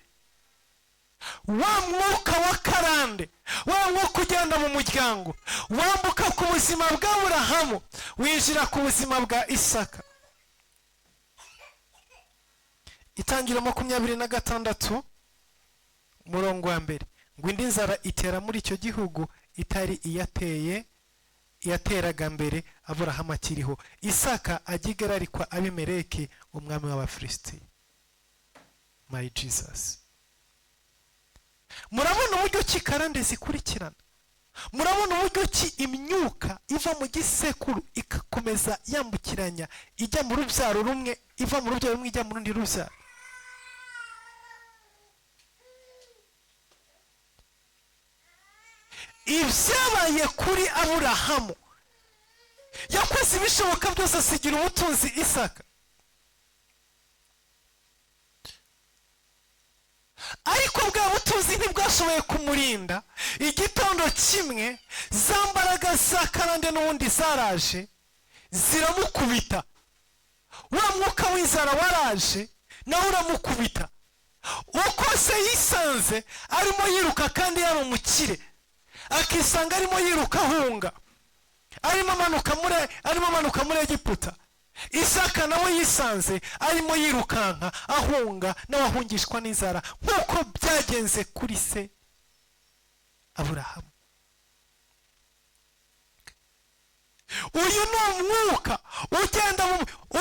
wa mwuka wa karande wowe nko kugenda mu muryango wambuka ku buzima bwa Aburahamu winjira ku buzima bwa Isaka. Itangiriro 26 umurongo wa mbere ngo indi nzara itera muri icyo gihugu itari iyateraga mbere Aburahamu akiriho. Isaka agigera arikwa Abimeleki umwami w'Abafilisitiya. My Jesus. Murabona uburyo ki karande zikurikirana, murabona uburyo ki imyuka iva mu gisekuru ikakomeza yambukiranya ijya mu rubyaro rumwe, iva mu rubyaro rumwe ijya mu rundi rubyaro. Ibyabaye kuri Aburahamu, yakoze ibishoboka byose asigira ubutunzi Isaka, ariko bwa butunzi ntibwashoboye kumurinda. Igitondo kimwe za mbaraga za karande n'ubundi zaraje ziramukubita, wa mwuka w'inzara waraje nawe uramukubita. Uko se yisanze arimo yiruka kandi yari umukire, akisanga arimo yiruka ahunga, arimo amanuka muri Egiputa. Isaka nawe yisanze arimo yirukanka ahunga nawe ahungishwa n'inzara, nk'uko byagenze kuri se Aburahamu. Uyu ni umwuka ugenda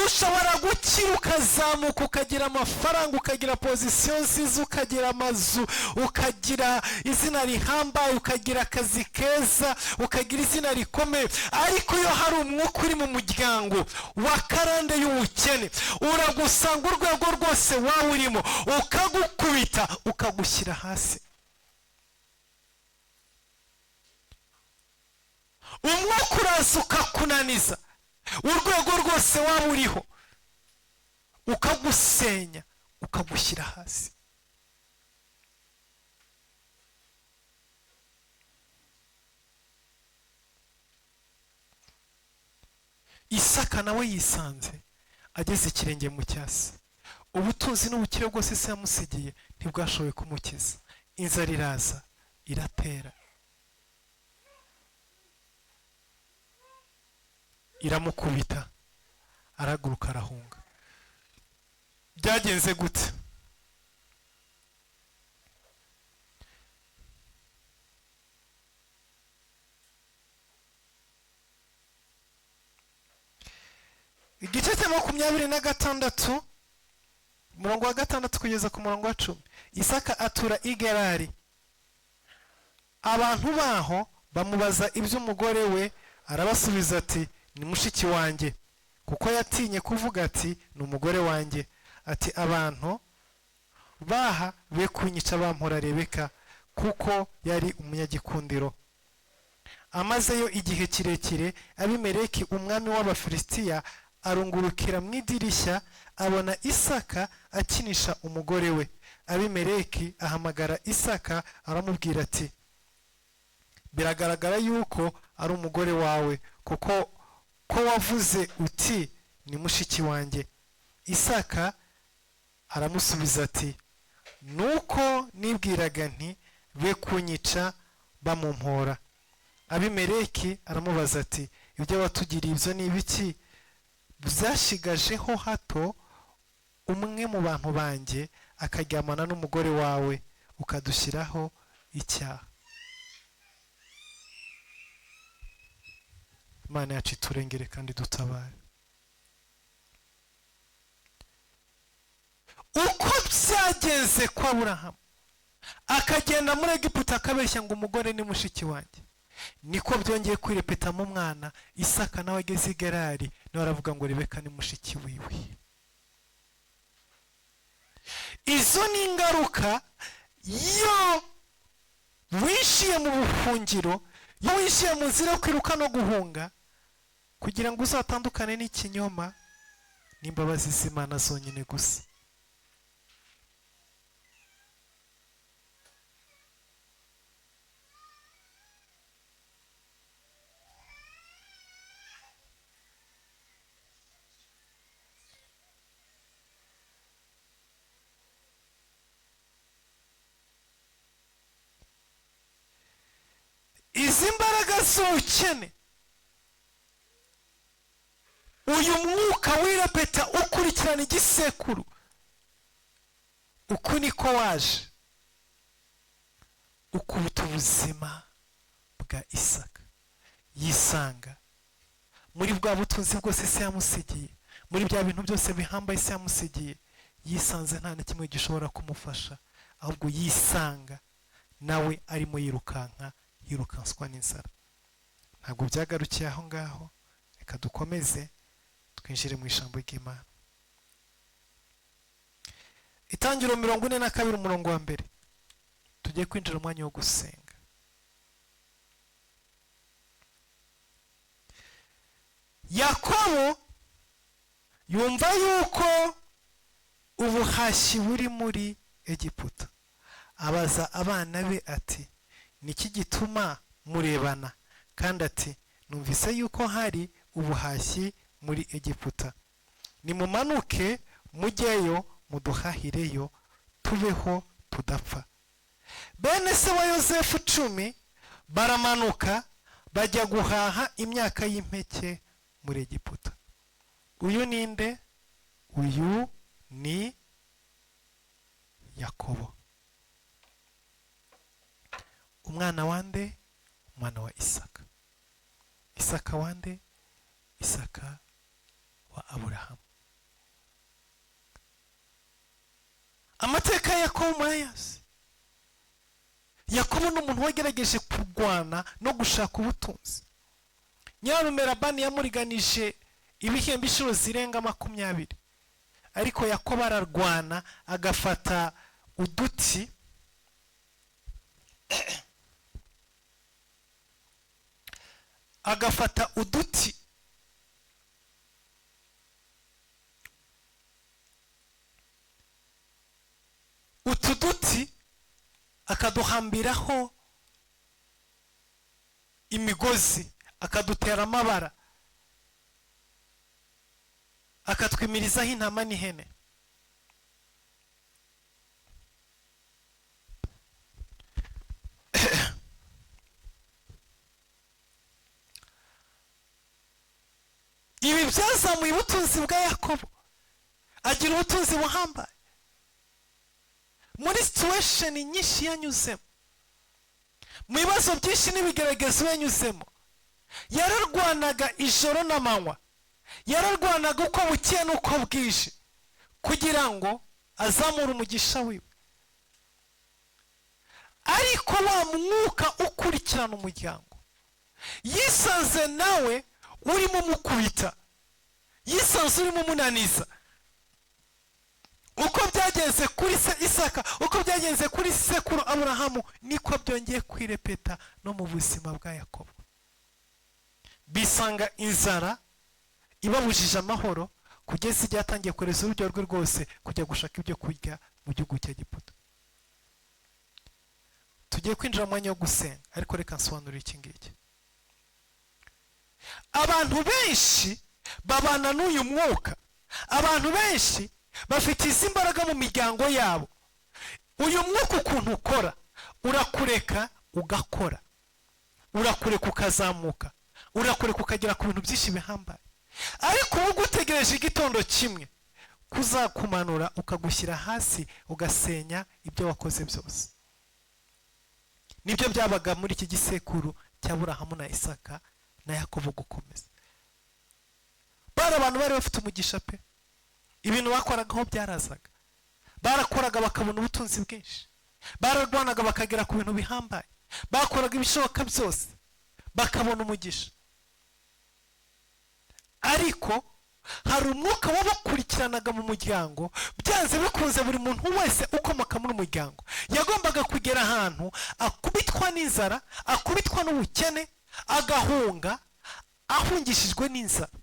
ushobora gukira ukazamuka ukagira amafaranga, ukagira pozisiyo nziza, ukagira amazu, ukagira izina rihambaye, ukagira akazi keza, ukagira izina rikomeye. Ariko iyo hari umwuka uri mu muryango wa karande y'ubukene, uragusanga urwego rwose wawe urimo ukagukubita ukagushyira hasi. Umwuka uraza ukakunaniza urwego rwose waba uriho, ukagusenya ukagushyira hasi. Isaka nawe yisanze ageze ikirenge mu cyasi. Ubutunzi n'ubukire bwose se yamusigiye ntibwashoboye kumukiza. Inzara iraza iratera, iramukubita, araguruka arahunga. Byagenze gute? Igice cya 26 umurongo wa 6 kugeza ku murongo wa 10. Isaka atura i Gerari. Abantu baho bamubaza iby'umugore we, arabasubiza ati ni mushiki wanjye, kuko yatinye kuvuga ati ni umugore wanjye. Ati abantu baha be kunyica bampora Rebeka, kuko yari umunyagikundiro. Amazeyo igihe kirekire, Abimeleki umwami w'Abafilisitiya arungurukira mu idirishya abona Isaka akinisha umugore we. Abimeleki ahamagara Isaka aramubwira ati biragaragara yuko ari umugore wawe, kuko wavuze uti ni mushiki wanjye. Isaka aramusubiza ati nuko nibwiraga nti be kunyica bamumpora. Abimeleki aramubaza ati ibyo watugiriye ibyo ni ibiki? Byashigajeho hato umwe mu bantu banjye akaryamana n'umugore wawe, ukadushyiraho icyaha. Imana yacu iturengere kandi dutabare. Uko byagenze kwa Aburahamu akagenda muri Egiputa akabeshya ngo umugore ni mushiki wanjye, niko byongeye kwirepeta mu mwana Isaka nawe ageze i Gerari, nawe aravuga ngo Rebeka ni mushiki wiwe. Izo ni ingaruka yo wishiye mu buhungiro, yo wishiye mu nzira yo kwiruka no guhunga, kugira ngo uzatandukane n'ikinyoma n'imbabazi z'Imana zonyine gusa. z'ubukene. Uyu mwuka wirepeta ukurikirana igisekuru, uku niko waje ukubita ubuzima bwa Isaka. Yisanga muri bwa butunzi bwose se yamusigiye, muri bya bintu byose bihambaye se yamusigiye, yisanze nta na kimwe gishobora kumufasha, ahubwo yisanga nawe arimo yirukanswa n'inzara. Ntabwo byagarukiye aho ngaho, reka dukomeze twinjire mu ijambo ry'Imana. Itangiriro 42 umurongo wa mbere, tugiye kwinjira umwanya wo gusenga. Yakobo yumva yuko ubuhashyi buri muri Egiputa, abaza abana be ati, niki gituma murebana? Kandi ati, numvise yuko hari ubuhashyi muri Egiputa, nimumanuke mujyeyo muduhahireyo tubeho tudapfa. Bene se wa Yosefu 10 baramanuka bajya guhaha imyaka y'impeke muri Egiputa. Uyu ninde? Uyu ni Yakobo, umwana wande? Umwana wa Isaka. Isaka wande? Isaka wa Aburahamu. Amateka ya Yakobo murayazi. Yakobo ni umuntu wagerageje kurwana no gushaka ubutunzi. Nyarume Labani yamuriganije ibihembo inshuro zirenga 20, ariko Yakobo ararwana agafata uduti utu duti akaduhambiraho imigozi, akadutera amabara, akatwimirizaho intama n'ihene. Ibi byazamuye ubutunzi bwa Yakobo, agira ubutunzi buhambaye. Muri situation nyinshi yanyuzemo, mu bibazo byinshi n'ibigeragezo yanyuzemo, yararwanaga ijoro n'amanywa, yararwanaga uko bukiye n'uko bwije, kugira ngo azamure umugisha wiwe. Ariko wa mwuka ukurikirana umuryango yisanze nawe urimo umukubita, yisanze urimo umunaniza. Uko byagenze kuri Isaka, uko byagenze kuri sekuru Aburahamu, niko byongeye kwirepeta no mu buzima bwa Yakobo. Bisanga inzara ibabujije amahoro, kugeza igihe atangiye kureza urugero rwe rwose kujya gushaka ibyo kurya mu gihugu cya Egiputa. Tugiye kwinjira mu mwanya wo gusenga, ariko reka nsobanurire iki ngiki. Abantu benshi babana n'uyu mwuka, abantu benshi bafite izi mbaraga mu miryango yabo. Uyu mwuka ukuntu ukora, urakureka ugakora, urakureka ukazamuka, urakureka ukagera ku bintu byinshi bihambaye. Ariko ubu utegereje igitondo kimwe kuzakumanura ukagushyira hasi, ugasenya ibyo wakoze byose. Nibyo byabaga muri iki gisekuru cya Aburahamu na Isaka na Yakobo gukomeza. Bari abantu bari bafite umugisha pe, ibintu bakoragaho byarazaga, barakoraga bakabona ubutunzi bwinshi, bararwanaga bakagera ku bintu bihambaye, bakoraga ibishoboka byose bakabona umugisha. Ariko hari umwuka wabakurikiranaga mu muryango, byanze bikunze buri muntu wese ukomoka muri umuryango yagombaga kugera ahantu akubitwa n'inzara, akubitwa n'ubukene, agahunga, ahungishijwe n'inzara.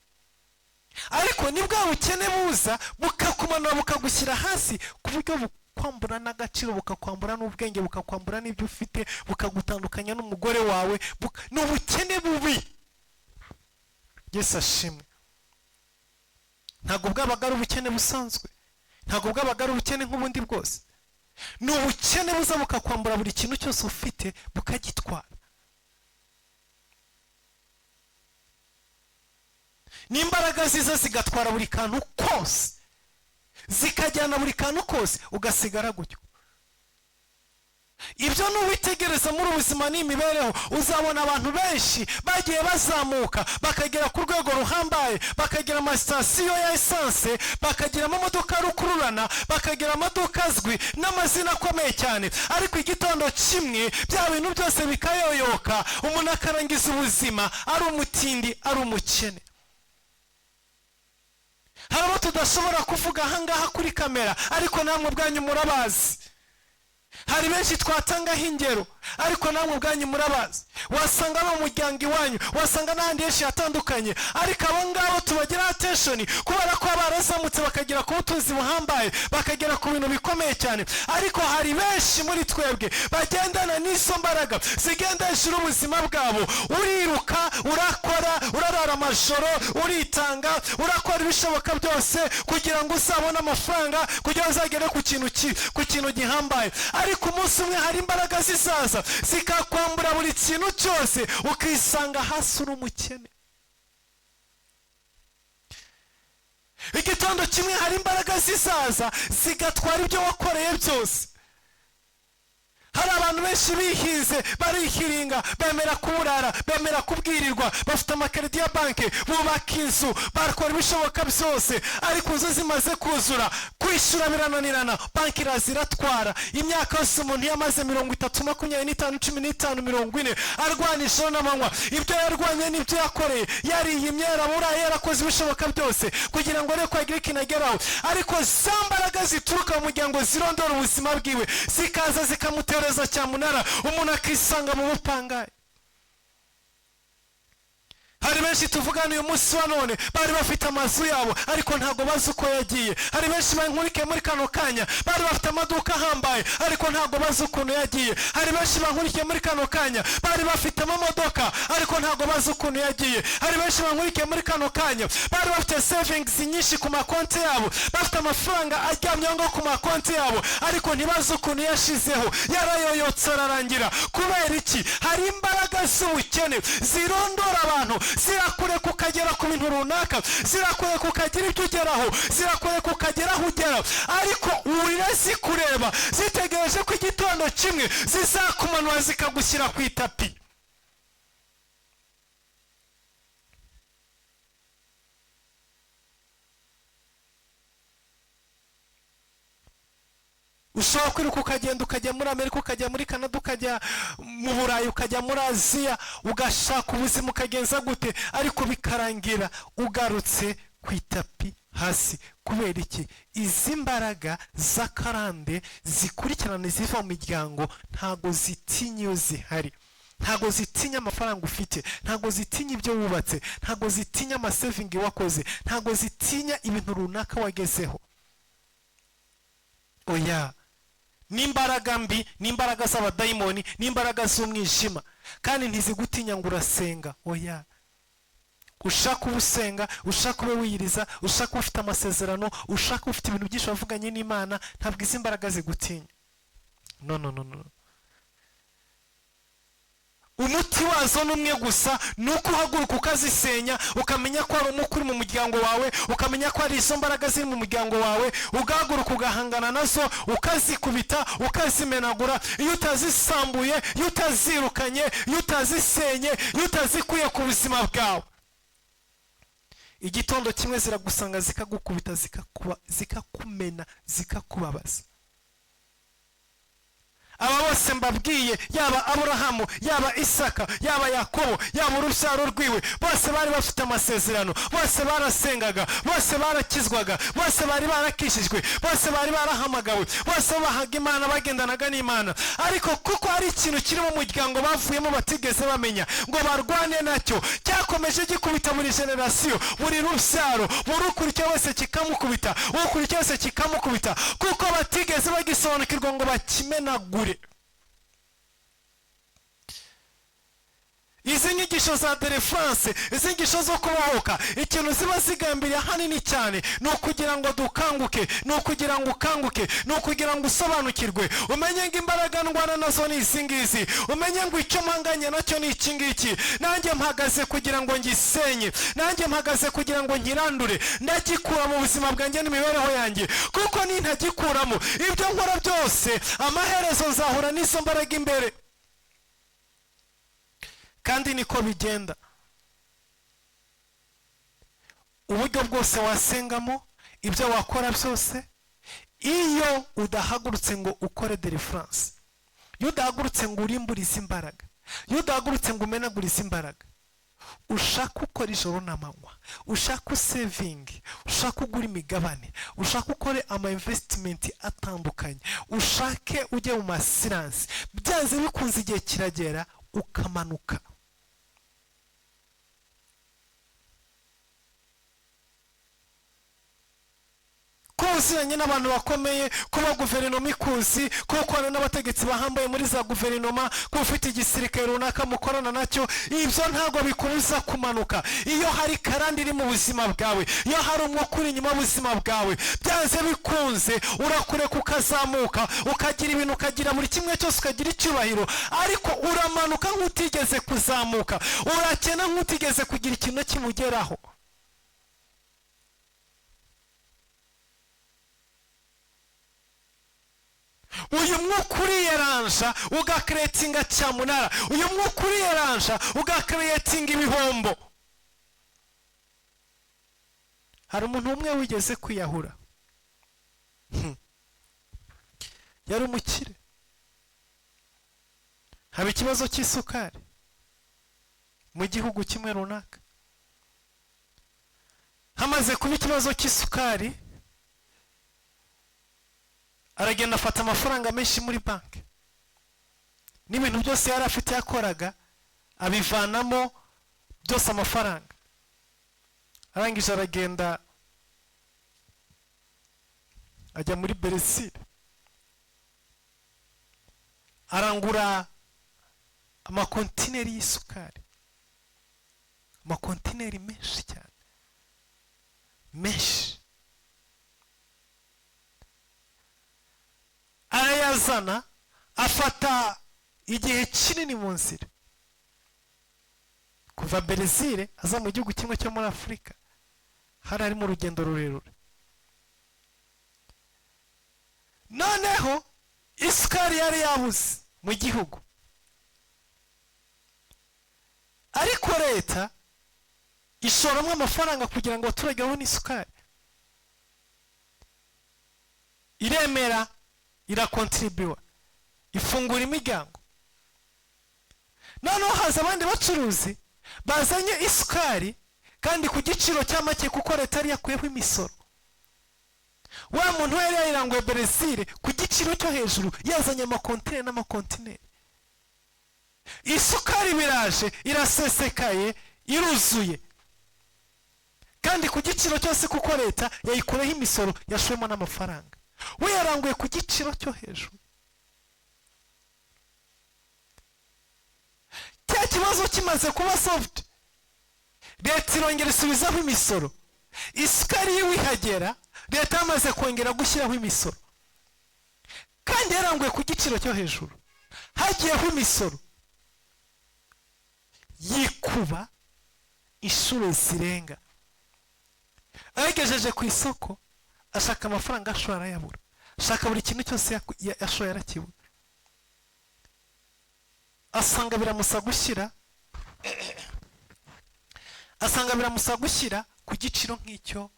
Ariko ni bwa bukene buza bukakumanura bukagushyira hasi, ku buryo bukwambura n'agaciro, bukakwambura n'ubwenge, bukakwambura n'ibyo ufite, bukagutandukanya n'umugore wawe. Ni ubukene bubi. Yesu ashimwe. Ntabwo bwabaga ari ubukene busanzwe, ntabwo bwabaga ari ubukene nk'ubundi bwose. Ni ubukene buza bukakwambura buri kintu cyose ufite bukagitwara. n'imbaraga ziza zigatwara buri kantu kose, zikajyana buri kantu kose, ugasigara gutyo. Ibyo nuwitegereza muri ubuzima n'imibereho, uzabona abantu benshi bagiye bazamuka bakagera ku rwego ruhambaye, bakagira amasitasiyo ya esanse, bakagira amamodoka rukururana, bakagira amaduka azwi n'amazina akomeye cyane, ariko igitondo kimwe bya bintu byose bikayoyoka, umuntu akarangiza ubuzima ari umutindi, ari umukene. Hari abo tudashobora kuvuga ahangaha kuri kamera, ariko namwe ubwanyu murabazi. Hari benshi twatangaho ingero, ariko namwe ubwanyu murabazi. Wasanga no muryango iwanyu, wasanga n'ahandi henshi hatandukanye, ariko abo ngabo tubagira attention kubera ko barazamutse bakagera ku butunzi buhambaye, bakagera ku bintu bikomeye cyane. Ariko hari benshi muri twebwe bagendana n'izo mbaraga zigenda hejuru ubuzima bwabo. Uriruka, urakora, urarara amajoro, uritanga, urakora ibishoboka byose kugira ngo uzabone amafaranga, kugira ngo uzagere ku kintu gihambaye. Ariko umunsi umwe hari imbaraga zizaza zikakwambura buri kintu cyose, ukisanga hasi uri umukene. Igitondo kimwe hari imbaraga zizaza zigatwara ibyo wakoreye byose. Hari abantu benshi bihize, barihiringa, bemera kuburara, bemera kubwirirwa, bafite amakarita ya banki, bubaka inzu, bakora ibishoboka byose, ariko inzu zimaze kuzura, kwishyura birananirana, banki iraziratwara. Imyaka yose umuntu yamaze 30, 25, 15, 40 arwana ijoro n'amanywa. Ibyo yarwanye n'ibyo yakoreye, yariye imyera burayi, yarakoze ibishoboka byose kugira ngo areko agire ikintu ageraho, ariko za mbaraga zituruka mu muryango zirondora ubuzima bwiwe, zikaza zikamutera cyamunara, umuntu akisanga mu bupangaye. Hari benshi tuvugana uyu munsi wa none bari bafite amazu yabo, ariko ntago bazi uko yagiye. Hari benshi bankurikiye muri kano kanya bari bafite amaduka ahambaye, ariko ntago bazi ukuntu yagiye. Hari benshi bankurikiye muri kano kanya bari bafite amamodoka, ariko ntago bazi ukuntu yagiye. Hari benshi bankurikiye muri kano kanya bari bafite savings nyinshi ku makonti yabo, bafite amafaranga aryamye ngo ku makonti yabo, ariko ntibazi ukuntu yashizeho, yarayoyotse ararangira. Kubera iki? Hari imbaraga z'ubukene zirondora abantu, zirakure kukagera ku bintu runaka, zirakure kukagira ibyo ugeraho, zirakure kukagera aho ugera, ariko urira zikureba, zitegereje ko igitondo kimwe zizakumanura zikagushyira ku itapi. Ushobora kwiruka ukagenda ukajya muri Amerika, ukajya muri Canada, ukajya mu Burayi, ukajya muri Aziya, ugashaka ubuzima ukagenza gute, ariko bikarangira ugarutse ku itapi hasi. Kubera iki? Izi mbaraga z'akarande zikurikirana ziva mu miryango ntago zitinya iyo zihari, ntago zitinya amafaranga ufite, ntago zitinya ibyo wubatse, ntago zitinya amasevingi wakoze, ntago zitinya ibintu runaka wagezeho. Oya, n'imbaraga mbi, n'imbaraga z'abadayimoni, n'imbaraga z'umwijima, kandi ntizigutinya ngo urasenga. Oya, ushaka ubusenga, ushaka ube wiyiriza, ushaka ufite amasezerano, ushaka ufite ibintu byinshi wavuganye n'Imana, ntabwo izi mbaraga zigutinya. No. Umuti wazo n'umwe gusa, nuko uhaguruka ukazisenya, ukamenya ko ari umukuru mu muryango wawe, ukamenya ko ari izo mbaraga ziri mu muryango wawe, ugahaguruka ugahangana nazo, ukazikubita, ukazimenagura. Iyo utazisambuye, iyo utazirukanye, iyo utazisenye, iyo utazikuye ku buzima bwawe, igitondo kimwe ziragusanga zikagukubita, zikakumena, zikakubabaza. Aba bose mbabwiye, yaba Aburahamu, yaba Isaka, yaba Yakobo, yaba urubyaro rwiwe, bose bari bafite amasezerano, bose barasengaga, bose barakizwaga, bose bari barakishijwe, bose bari barahamagawe, bose bahaga Imana, bagendanaga n'Imana. Ariko kuko hari ikintu kiri mu muryango bavuyemo batigeze bamenya ngo barwane nacyo, cyakomeje gikubita buri generasiyo, buri rubyaro, buri ukurikiye wese kikamukubita, ukurikiye wese kikamukubita, kuko batigeze bagisobanukirwa ngo bakimenagure. izi nyigisho za deliverance, izi nyigisho zo kubohoka, ikintu ziba zigambiriye hanini cyane ni ukugira ngo dukanguke, ni ukugira ngo ukanguke, ni ukugira ngo usobanukirwe, umenye ngo imbaraga ndwana nazo ni izi ngizi, umenye ngo icyo mpanganye nacyo ni iki ngiki, nanjye mpagaze kugira ngo ngisenye, nanjye mpagaze kugira ngo nkirandure, ndagikura mu buzima bwanjye n'imibereho yanjye, kuko nintagikuramo ibyo nkora byose amaherezo nzahura n'izo mbaraga imbere. Kandi niko bigenda. Uburyo bwose wasengamo, ibyo wakora byose, iyo udahagurutse ngo ukore deliverance, iyo udahagurutse ngo urimburize imbaraga, iyo udahagurutse ngo umenagurize imbaraga, ushaka ukora ijoro n'amanywa, ushaka usevingi, ushaka ugura imigabane, ushaka ukore ama investment atandukanye, ushake ujye mu masiransi, byanze bikunze igihe kiragera ukamanuka. Kuziranye n'abantu bakomeye, kuba guverinoma ikuzi, kukorana n'abategetsi bahambaye muri za guverinoma, kuba ufite igisirikare runaka mukorana nacyo, ibyo ntabwo bikubuza kumanuka. Iyo hari karande iri mu buzima bwawe, iyo hari umwuka uri inyuma y'ubuzima bwawe, byanze bikunze urakureka ukazamuka, ukagira ibintu, ukagira buri kimwe cyose, ukagira icyubahiro, ariko uramanuka nk'utigeze kuzamuka, urakena nk'utigeze kugira ikintu kimugeraho. Uyu mwuka uriyeranja ugakeretinga cyamunara, uyu mwuka uriyeranja ugakeretinga ibihombo. Hari umuntu umwe wigeze kwiyahura, yari umukire, haba ikibazo cy'isukari mu gihugu kimwe runaka. Hamaze kuba ikibazo cy'isukari, aragenda afata amafaranga menshi muri banki, n'ibintu byose yari afite yakoraga abivanamo byose amafaranga. Arangije aragenda ajya muri Brazil, arangura amakontineri y'isukari, amakontineri menshi cyane, menshi. Arayazana, afata igihe kinini mu nzira kuva Brazil aza mu gihugu kimwe cyo muri Afurika. Hari ari mu rugendo rurerure. Noneho isukari yari yabuze mu gihugu, ariko leta ishoramo amafaranga kugira ngo abaturage babone isukari. Iremera, irakontribuwa, ifungura imiryango. Noneho haza abandi bacuruzi bazanye isukari kandi ku giciro cya make, kuko leta yari yakuyeho imisoro. Wa muntu yari yayiranguye Brazil ku giciro cyo hejuru, yazanye amakontineri n'amakontineri. Isukari biraje, irasesekaye, iruzuye, kandi ku giciro cyose, kuko leta yayikureho imisoro, yashoyemo n'amafaranga. We yaranguye ku giciro cyo hejuru. Cya kibazo kimaze kuba soft, leta irongera isubizaho imisoro. Isukari yiwe ihagera, leta yamaze kongera gushyiraho imisoro, kandi yaranguye ku giciro cyo hejuru. Hagiyeho imisoro yikuba inshuro zirenga. Agejeje ku isoko, ashaka amafaranga ashora arayabura, ashaka buri kintu cyose yashoye arakibura. Asanga biramusa gushyira ku giciro nk'icyo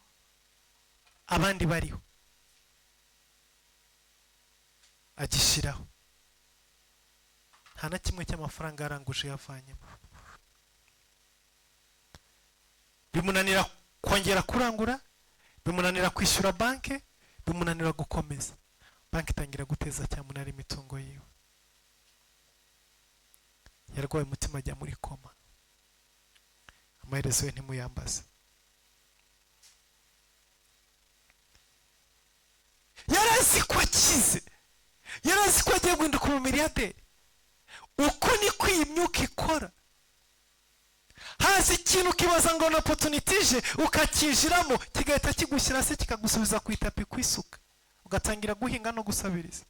abandi bariho, agishyiraho. Nta na kimwe cy'amafaranga yaranguje yavanyemo. Bimunanira kongera kurangura, bimunanira kwishyura banki, bimunanira gukomeza. Banki itangira guteza cyamunara imitungo yiwe. Yarwaye umutima, ajya muri koma. Amaherezo ye ntimuyambaze. Yarazi ko akize, yarazi ko agiye guhinduka umumiliyaderi. Uko niko iyi myuka ikora. haza ikintu ukibaza ngo na opportunity ije ukakijiramo kigahita kigushyira se kikagusubiza ku itapi kwisuka ugatangira guhinga no gusabiriza.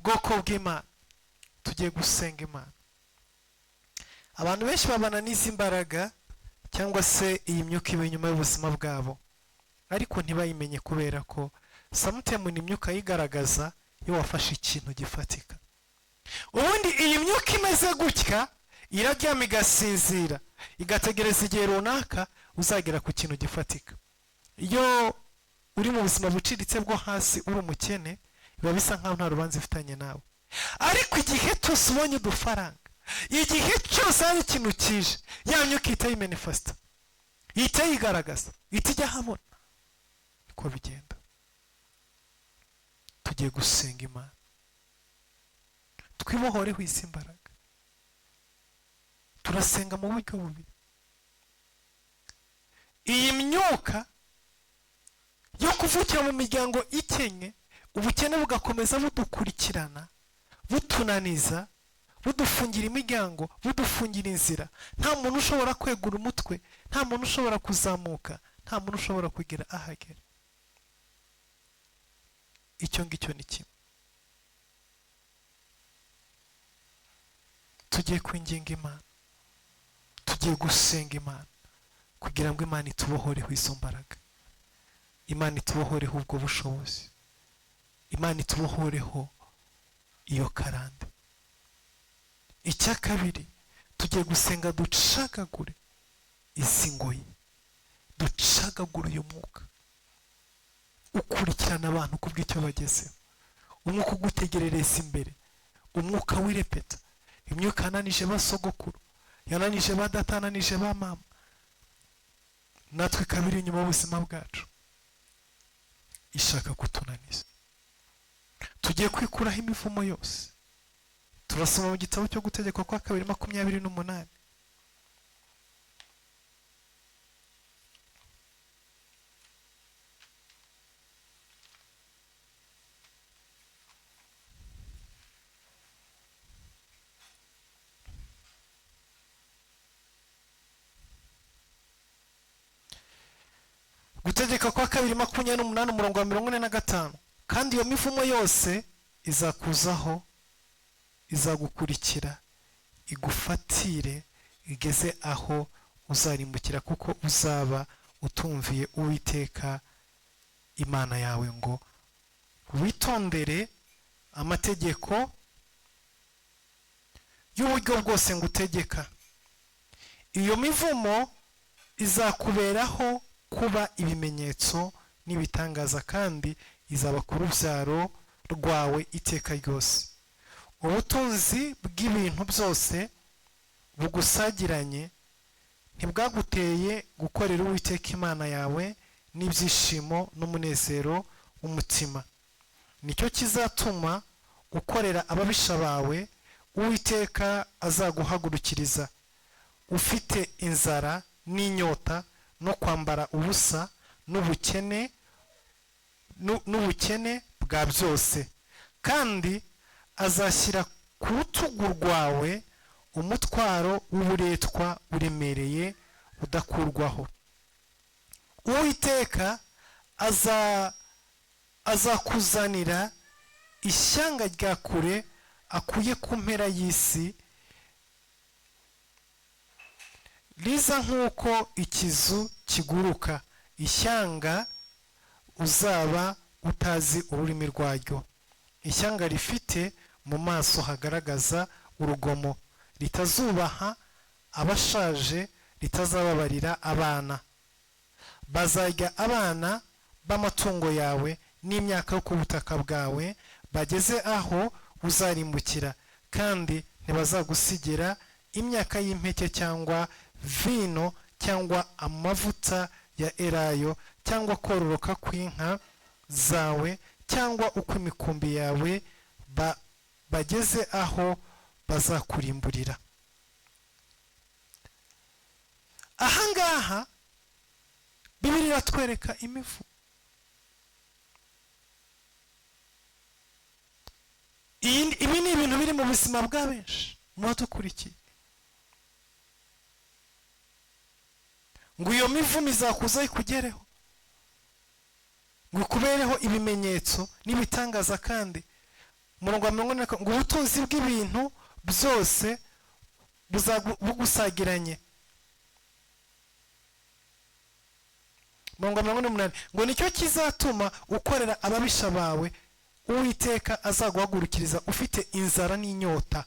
Bwoko bw'Imana tugiye gusenga Imana. Abantu benshi babana n'izi mbaraga cyangwa se iyi myuka iba inyuma y'ubuzima bwabo ariko ntibayimenye kubera ko sometimes ni imyuka yigaragaza iyo wafashe ikintu gifatika. Ubundi iyi myuka imeze gutya iraryama igasinzira igategereza igihe runaka uzagera ku kintu gifatika. Iyo uri mu buzima buciritse bwo hasi uri umukene biba bisa nkaho nta rubanza ifitanye nawe, ariko igihe cyose ubonye udufaranga, igihe cyose hari ikintu kije ya myuka ihita yimanifesta, ihita yigaragaza, ihita ijya ahabona. Niko bigenda. Tugiye gusenga Imana twibohoreho izi mbaraga. Turasenga mu buryo bubiri. Iyi myuka yo kuvukira mu miryango ikenye, ubukene bugakomeza budukurikirana butunaniza budufungira imiryango budufungira inzira, nta muntu ushobora kwegura umutwe, nta muntu ushobora kuzamuka, nta muntu ushobora kugira ahagera. Icyo ngicyo ni kimwe. Tugiye kwinginga Imana, tugiye gusenga Imana kugira ngo Imana itubohoreho izo mbaraga, Imana itubohoreho ubwo bushobozi, Imana itubohoreho iyo karande. Icya kabiri tugiye gusenga ducagagure izi ngoyi, ducagagure uyu mwuka ukurikirana abantu kubw'icyo bagezeho, umwuka ugutegerereza imbere, umwuka wirepeta, imyuka yananije ba sogokuru, yananije ba data, yananije ba mama, natwe kabiri inyuma y'ubuzima bwacu ishaka kutunaniza. Tugiye kwikuraho imivumo yose. Turasoma mu gitabo cyo Gutegeka kwa 2:28. Gutegeka kwa 2:28 umurongo wa 45. Kandi iyo mivumo yose izakuzaho, izagukurikira, igufatire, igeze aho uzarimbukira, kuko uzaba utumviye Uwiteka Imana yawe ngo witondere amategeko y'uburyo bwose ngutegeka. Iyo mivumo izakuberaho kuba ibimenyetso n'ibitangaza, kandi izaba ku rubyaro rwawe iteka ryose. Ubutunzi bw'ibintu byose bugusagiranye ntibwaguteye gukorera Uwiteka Imana yawe n'ibyishimo n'umunezero w'umutima. Nicyo kizatuma ukorera ababisha bawe Uwiteka azaguhagurukiriza, ufite inzara n'inyota no kwambara ubusa n'ubukene bwa byose, kandi azashyira ku rutugu rwawe umutwaro w'uburetwa uremereye udakurwaho. Uwiteka azakuzanira ishyanga rya kure akuye ku mpera y'isi, riza nk'uko ikizu kiguruka, ishyanga uzaba utazi ururimi rwaryo, ishyanga rifite mu maso hagaragaza urugomo, ritazubaha abashaje, ritazababarira abana. Bazarya abana b'amatungo yawe n'imyaka yo ku butaka bwawe, bageze aho uzarimbukira, kandi ntibazagusigira imyaka y'impeke cyangwa vino cyangwa amavuta ya elayo cyangwa kororoka kw'inka zawe cyangwa uko imikumbi yawe, bageze aho bazakurimburira. Ahangaha Bibiliya iratwereka imivu. mu buzima bwa benshi mwadukurikiye, ngo iyo mivumo izakuza ikugereho, ngo ikubereho ibimenyetso n'ibitangaza, kandi umurongo wa 40 ngo ubutunzi bw'ibintu byose bugusagiranye. Umurongo wa 48 ngo nicyo kizatuma ukorera ababisha bawe, Uwiteka azaguhagurukiriza ufite inzara n'inyota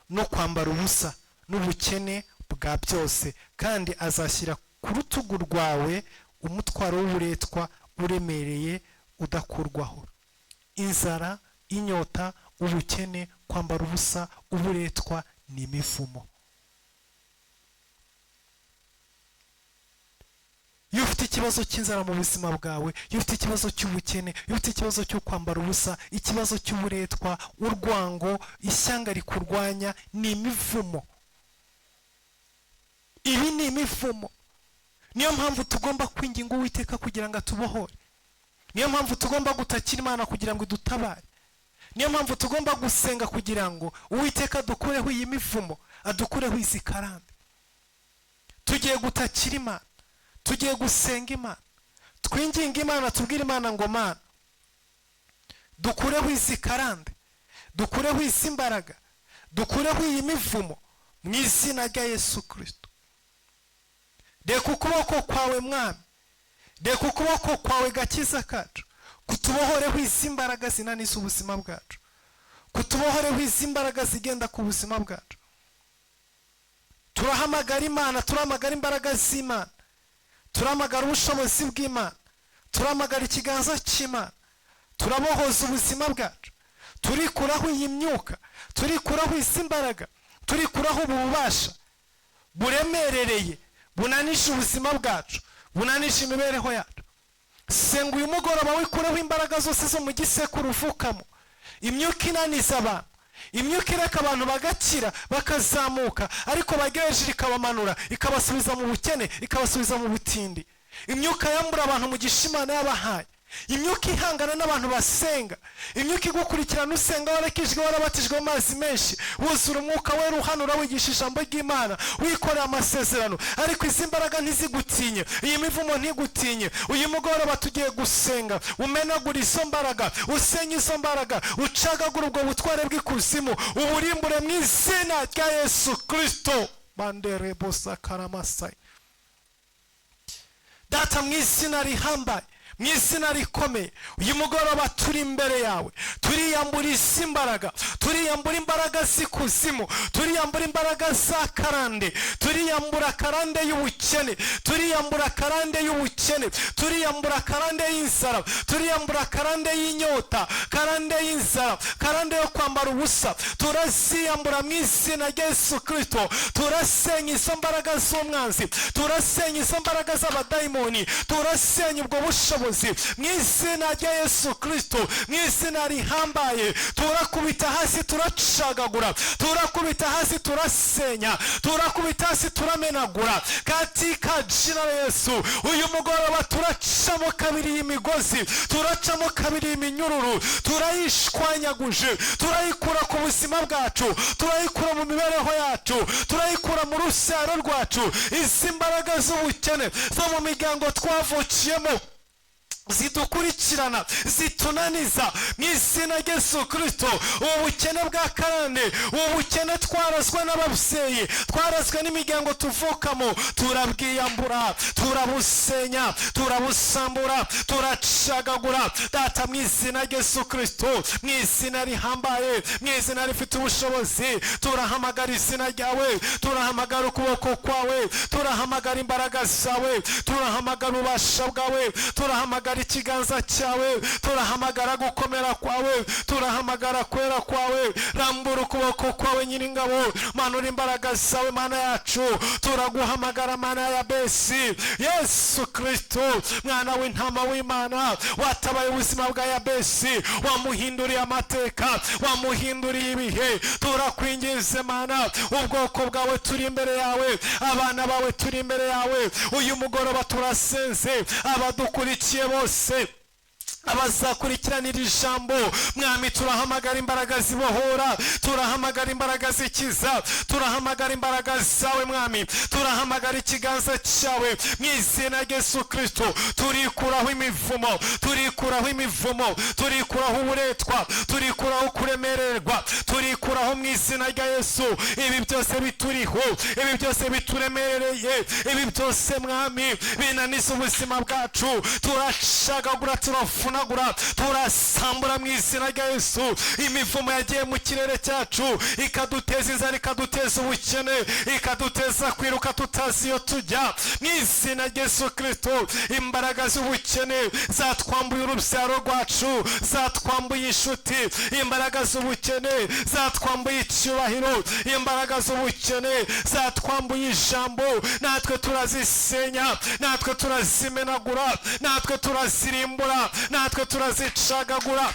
no kwambara ubusa n'ubukene bwa byose, kandi azashyira ku rutugu rwawe umutwaro w'uburetwa uremereye udakurwaho. Inzara, inyota, ubukene, kwambara ubusa, uburetwa ni imivumo. Iyo ufite ikibazo cy'inzara mu buzima bwawe, iyo ufite ikibazo cy'ubukene, iyo ufite ikibazo cyo kwambara ubusa, ikibazo cy'uburetwa, urwango, ishyanga rikurwanya, ni imivumo. Ibi ni imivumo. Niyo mpamvu tugomba kwinginga Uwiteka kugira ngo atubohore. Niyo mpamvu tugomba gutakira Imana kugira ngo idutabare. Niyo mpamvu tugomba gusenga kugira ngo Uwiteka adukureho iyi mivumo, adukureho izi karande. Tugiye gutakira Imana, tugiye gusenga Imana, twinginga Imana, tubwire Imana ngo Mana dukureho izi karande, dukureho izi mbaraga, dukureho iyi mivumo mu izina rya Yesu Kristo. Reka ukuboko kwawe Mwami, reka ukuboko kwawe gakiza kacu, kutubohoreho izi mbaraga zinaniza ubuzima bwacu, kutubohoreho izi mbaraga zigenda ku buzima bwacu. Turahamagara Imana, turahamagara imbaraga z'Imana, turahamagara ubushobozi bw'Imana, turahamagara ikiganza cy'Imana, turabohoza ubuzima bwacu, turikuraho iyi myuka, turikuraho izi mbaraga, turikuraho ubu bubasha buremerereye bunanije ubuzima bwacu, bunanije imibereho yacu. Senga uyu mugoroba wikureho imbaraga zose zo mu gisekuru uvukamo, imyuka inaniza abantu, imyuka ireka abantu bagakira bakazamuka, ariko bagejeje ikabamanura, ikabasubiza mu bukene, ikabasubiza mu butindi. Imyuka yambura abantu mu gishimana yabahaye, imyuka ihangana n'abantu basenga, imyuka igukurikirana usenga warakijwe, warabatijwe amazi menshi, wuzura umwuka wera, uhanura, wigisha ijambo ry'Imana, wikorera amasezerano, ariko izi mbaraga ntizigutinye, iyi mivumo ntigutinye. Uyu mugoroba tugiye gusenga, umenagura izo mbaraga, usenye izo mbaraga, ucagagura ubwo butware bw'ikuzimu, uburimbure mu izina rya Yesu Kristo. Bandere bosa karamasai. Data, mu izina rihambaye, mu izina rikomeye, uyu mugoroba turi imbere yawe, turiyambura izi mbaraga, turiyambura imbaraga z'ikuzimu, turiyambura imbaraga za karande, turiyambura karande y'ubukene, turiyambura karande y'ubukene, turiyambura karande y'inzara, turiyambura karande y'inyota, karande y'inzara, karande yo kwambara ubusa, turaziyambura mu izina rya Yesu Kristo. Turasenya izo mbaraga z'umwanzi, turasenya izo mbaraga z'abadayimoni, turasenya ubwo bushobozi mu izina rya Yesu Kristo, mu izina rihambaye. Turakubita hasi, turacagagura, turakubita hasi, turasenya, turakubita hasi, turamenagura katika jina la Yesu. Uyu mugoroba turacamo kabiri imigozi, turacamo kabiri iminyururu, turayishwanyaguje, turayikura ku buzima bwacu, turayikura mu mibereho yacu, turayikura mu rusaro rwacu. Izi mbaraga z'ubukene zo mu miryango twavukiyemo zidukurikirana, zitunaniza, mu izina rya Yesu Kristo. Ubu bukene bwa karande, ubu bukene twarazwe n'ababyeyi, twarazwe n'imiryango tuvukamo, turabwiyambura, turabusenya, turabusambura, turacagagura. Data, mu izina rya Yesu Kristo, mu izina rihambaye, mu izina rifite ubushobozi, turahamagara izina ryawe, turahamagara ukuboko kwawe, turahamagara imbaraga zawe, turahamagara ububasha bwawe, turahamagara ikiganza cyawe, turahamagara gukomera kwawe, turahamagara kwera kwawe. Rambura ukuboko kwawe Nyiringabo, manura imbaraga zawe Mana yacu, turaguhamagara Mana ya Yabesi. Yesu Kristo, mwana w'intama w'Imana, watabaye ubuzima bwa Yabesi, wamuhinduriye amateka, wamuhinduriye ibihe. Turakwinginze Mana, ubwoko bwawe turi imbere yawe, abana bawe turi imbere yawe. Uyu mugoroba turasenze, abadukurikiye bose abazakurikiranira ijambo mwami turahamagara imbaraga zibohora, turahamagara imbaraga zikiza, turahamagara imbaraga zawe mwami, turahamagara ikiganza cyawe mu izina rya Yesu Kristo. Turikuraho imivumo, turikuraho imivumo, turikuraho uburetwa, turikuraho kuremererwa, turikuraho mu izina rya Yesu ibi byose bituriho, ibi byose bituremereye, ibi byose mwami binaniza ubuzima bwacu. Turashagagura, turafuna, turasambura mu izina rya Yesu imivumo yagiye mu kirere cyacu ikaduteza inzara, ikaduteza ubukene, ikaduteza kwiruka tutazi iyo tujya. Mu izina rya Yesu Kristo imbaraga z'ubukene zatwambuye urubyaro rwacu, zatwambuye inshuti, imbaraga z'ubukene zatwambuye icyubahiro, imbaraga z'ubukene zatwambuye ijambo, natwe turazisenya, natwe turazimenagura, natwe turazirimbura, natwe turazicagagura.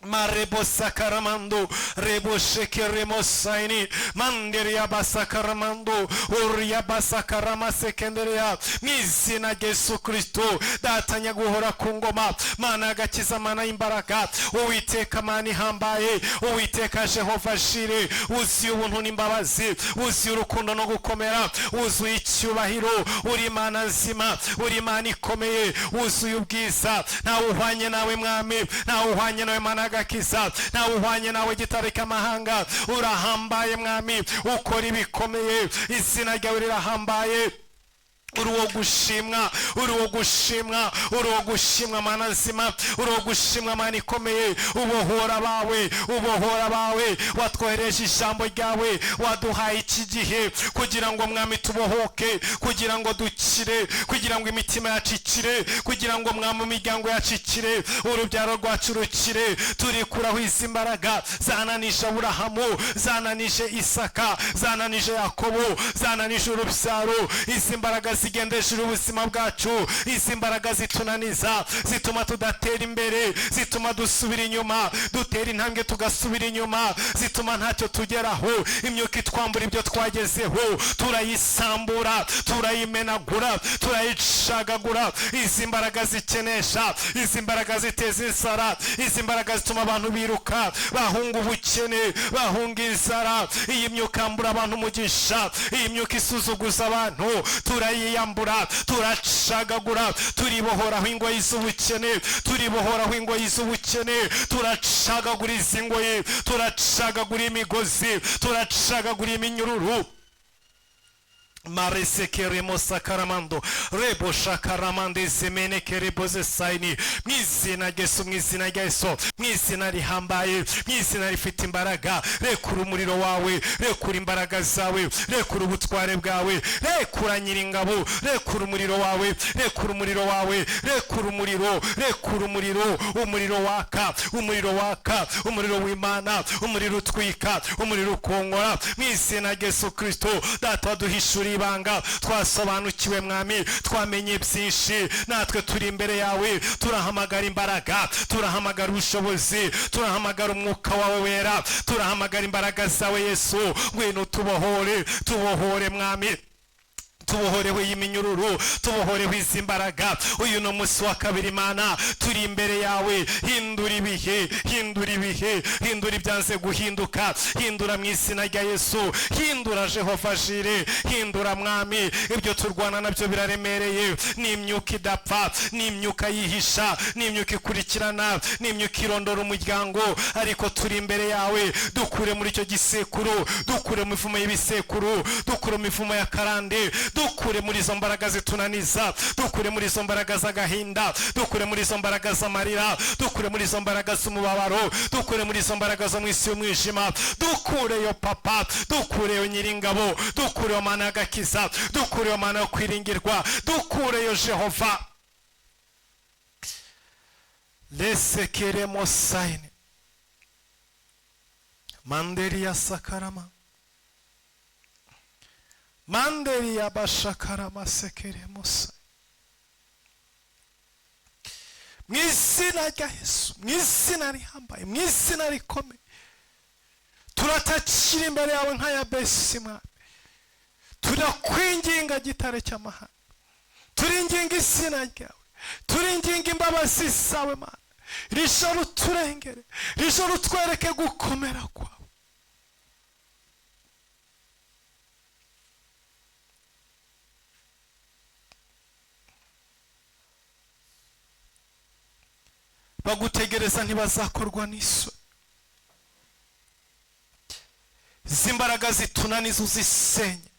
Marebo sakaramando rebo shekeremo saini manderia basakaramando uria basakarama sekenderia mizina Yesu Kristo. Datanya guhora ku ngoma, mana agakiza, mana imbaraga, Uwiteka mana ihambaye, Uwiteka Jehova Jire, uzuye ubuntu n'imbabazi, uzuye urukundo no gukomera, uzuye icyubahiro, uri mana nzima, uri mana ikomeye, uzuye ubwiza. Ntawe uhwanye nawe mwami, ntawe uhwanye nawe mana agakiza, ntawe uhwanye nawe gitare cy'amahanga. Urahambaye mwami, ukora ibikomeye, izina ryawe rirahambaye. Uri uwo gushimwa, uri uwo gushimwa, uri uwo gushimwa mana nzima, uri uwo gushimwa mana ikomeye. Ubohora bawe, ubohora bawe, watwohereje ijambo ryawe, waduhaye iki gihe kugira ngo mwami tubohoke, kugira ngo dukire, kugira ngo imitima yacu ikire, kugira ngo mwami imiryango yacu ikire, urubyaro rwacu rukire. Turikuraho izi mbaraga zananije Aburahamu, zananije Isaka, zananije Yakobo, zananije urubyaro. Izi mbaraga zigendesheje ubuzima bwacu, izi mbaraga zitunaniza, zituma tudatera imbere, zituma dusubira inyuma, dutera intambwe tugasubira inyuma, zituma ntacyo tugeraho. Imyuka itwambura ibyo twagezeho turayisambura, turayimenagura, turayicagagura. Izi mbaraga zikenesha, izi mbaraga ziteza inzara, izi mbaraga zituma abantu biruka, bahunga ubukene, bahunga inzara. Iyi myuka yambura abantu umugisha, iyi myuka isuzuguza abantu turayiyambura, turacagagura. Turibohoraho ingoyi z'ubukene, turibohoraho ingoyi z'ubukene, turacagagura izi ngoyi, turacagagura imigozi, turacagagura iminyururu. Maresekeremo sakaramando rebo shakaramande zemene kereboze saini. Mwizina Yesu, mwizina Yesu, mwizina rihambaye, mwizina rifite imbaraga. Rekura umuriro wawe, rekura imbaraga zawe, rekura ubutware bwawe, rekura nyiringabo, rekura umuriro wawe, rekura umuriro wawe, rekura umuriro, rekura umuriro, umuriro waka, umuriro waka, umuriro w'Imana, umuriro utwika, umuriro ukongora. Mwizina Yesu Kristo, data duhishura ibanga, twasobanukiwe mwami, twamenye byinshi, natwe turi imbere yawe. Turahamagara imbaraga, turahamagara ubushobozi, turahamagara umwuka wawe wera, turahamagara imbaraga zawe Yesu. Ngwino tubohore, tubohore mwami, tubohoreho iyi minyururu, tubohoreho izi mbaraga. Uyu ni umunsi wa kabiri Mana, turi imbere yawe. Hindura ibihe, hindura ibihe, hindura ibyanze guhinduka, hindura mu izina rya Yesu. Hindura Jehova Jire, hindura mwami. Ibyo turwana nabyo biraremereye, ni imyuka idapfa, ni imyuka yihisha, ni imyuka ikurikirana, ni imyuka irondora umuryango. Ariko turi imbere yawe, dukure muri icyo gisekuru, dukure mu mivumo y'ibisekuru, dukure mu mivumo ya karande, dukure muri izo mbaraga zitunaniza, dukure muri izo mbaraga z'agahinda, dukure muri izo mbaraga z'amarira, dukure muri izo mbaraga z'umubabaro, dukure muri izo mbaraga zo mu isi y'umwijima. Dukureyo papa, dukureyo nyiringabo, dukureyo mana y'agakiza, dukureyo mana yo kwiringirwa, dukureyo Jehova. Lesekeremo saini manderi ya sakarama manderi ya bashakarama sekeremosa. Mu izina rya Yesu, mu izina rihambaye, mu izina rikomeye, turatakira imbere yawe nka Yabesi mwami. Turakwinginga gitare cy'amahanga, turinginga izina ryawe, turinginga imbabazi zawe Mana, iri joro uturengere, iri joro utwereke gukomera kwawe. Bagutegereza ntibazakorwa n'isoni. Zimbaraga zitunaniza uzisenye,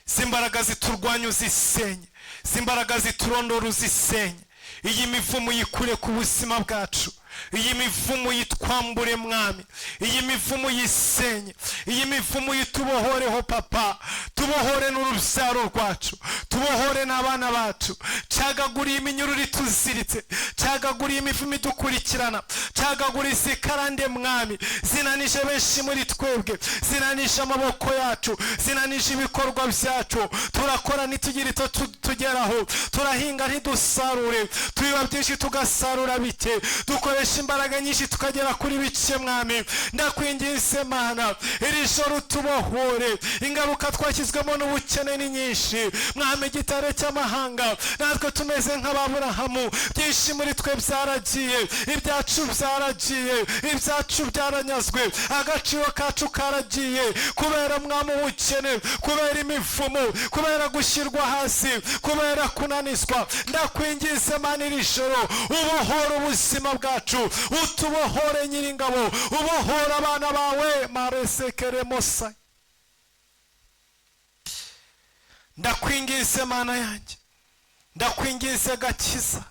zimbaraga ziturwanya uzisenye, zimbaraga ziturondora uzisenye. Iyi mivumo yikure ku buzima bwacu, iyi mivumo yitwambure Mwami, iyi mivumo yisenye, iyi mivumo yitubohoreho Papa, tubohore n'urubyaro rwacu, tubohore n'abana bacu. Cagaguriye iminyururu ituziritse, cagaguriye imivumo idukurikirana, cagaguriye izikarande Mwami, zinanije benshi muri twebwe, zinanije amaboko yacu, zinanije ibikorwa byacu. Turakora ntitugire icyo tugeraho, turahinga ntidusarure, tubiba byinshi tugasarura bike, dukoresha imbaraga nyinshi tukagera kuri bike Mwami. Ndakwinginze Mana, iri joro tubohore, ingaruka twashyizwemo n'ubukene ni nyinshi Mwami, gitare cy'amahanga. Natwe tumeze nk'Ababurahamu, byinshi muri twe byaragiye, ibyacu byaragiye, ibyacu byaranyazwe, agaciro kacu karagiye kubera Mwami ubukene, kubera imivumo, kubera gushyirwa hasi, kubera kunanizwa. Ndakwinginze Mana, iri joro ubohore ubuzima bwacu, utubohore Nyiringabo, ubohore abana bawe Maresekere Mosa. Ndakwinginze Mana yanjye, ndakwinginze gakiza,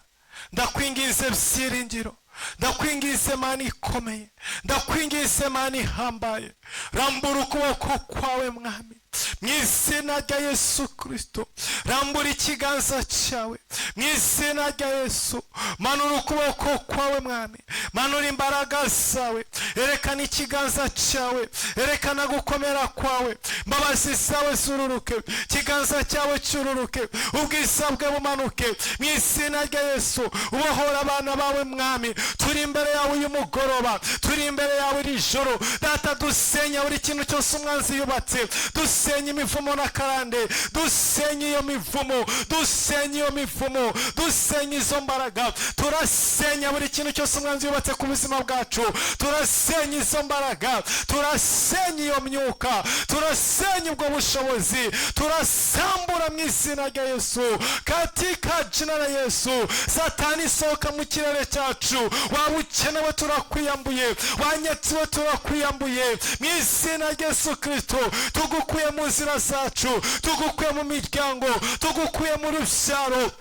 ndakwinginze byiringiro, ndakwinginze Mana ikomeye, ndakwinginze Mana ihambaye. Rambura ukuboko kwawe Mwami, mu izina rya Yesu Kristo. Rambura ikiganza cyawe mu izina rya Yesu. Manura ukuboko kwawe Mwami, manura imbaraga zawe, erekana ikiganza cyawe, erekana gukomera kwawe. Mbabazi zawe zururuke, ikiganza cyawe cyururuke, ubwiza bwe bumanuke mu izina rya Yesu. Ubohora abana bawe Mwami, turi imbere yawe uyu mugoroba, turi imbere yawe iri joro. Data, dusenya buri kintu cyose umwanzi yubatse, dusenya imivumo n'akarande, dusenya iyo mivumo, dusenya iyo mivumo, dusenya izo mbaraga. Turasenya buri kintu cyose umwanzi yubatse ku buzima bwacu, turasenya izo mbaraga, turasenya iyo myuka, turasenya ubwo bushobozi, turasambura mu izina rya Yesu. Katika jina la Yesu, Satani soka mu kirere cyacu. Waba ukenewe turakwiyambuye, wanyatsiwe turakwiyambuye mu izina rya Yesu Kristo. Tugukuye mu nzira zacu, tugukuye mu miryango, tugukuye mu rubyaro.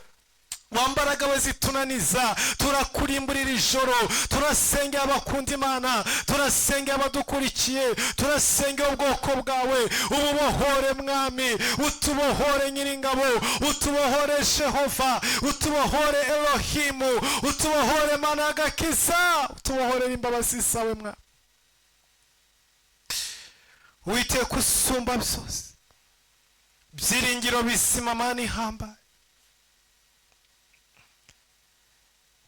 Wambaraga we zitunaniza, turakurimburira ijoro. Turasengera abakunda Imana, turasengera abadukurikiye, turasengera ubwoko bwawe. Ububohore Mwami, utubohore Nyiringabo, utubohore Jehova, utubohore Elohimu, utubohore Mana y'agakiza, utubohore imbabazi zawe Mwami. Uwiteka usumba byose, byiringiro bizima Mana ihambaye.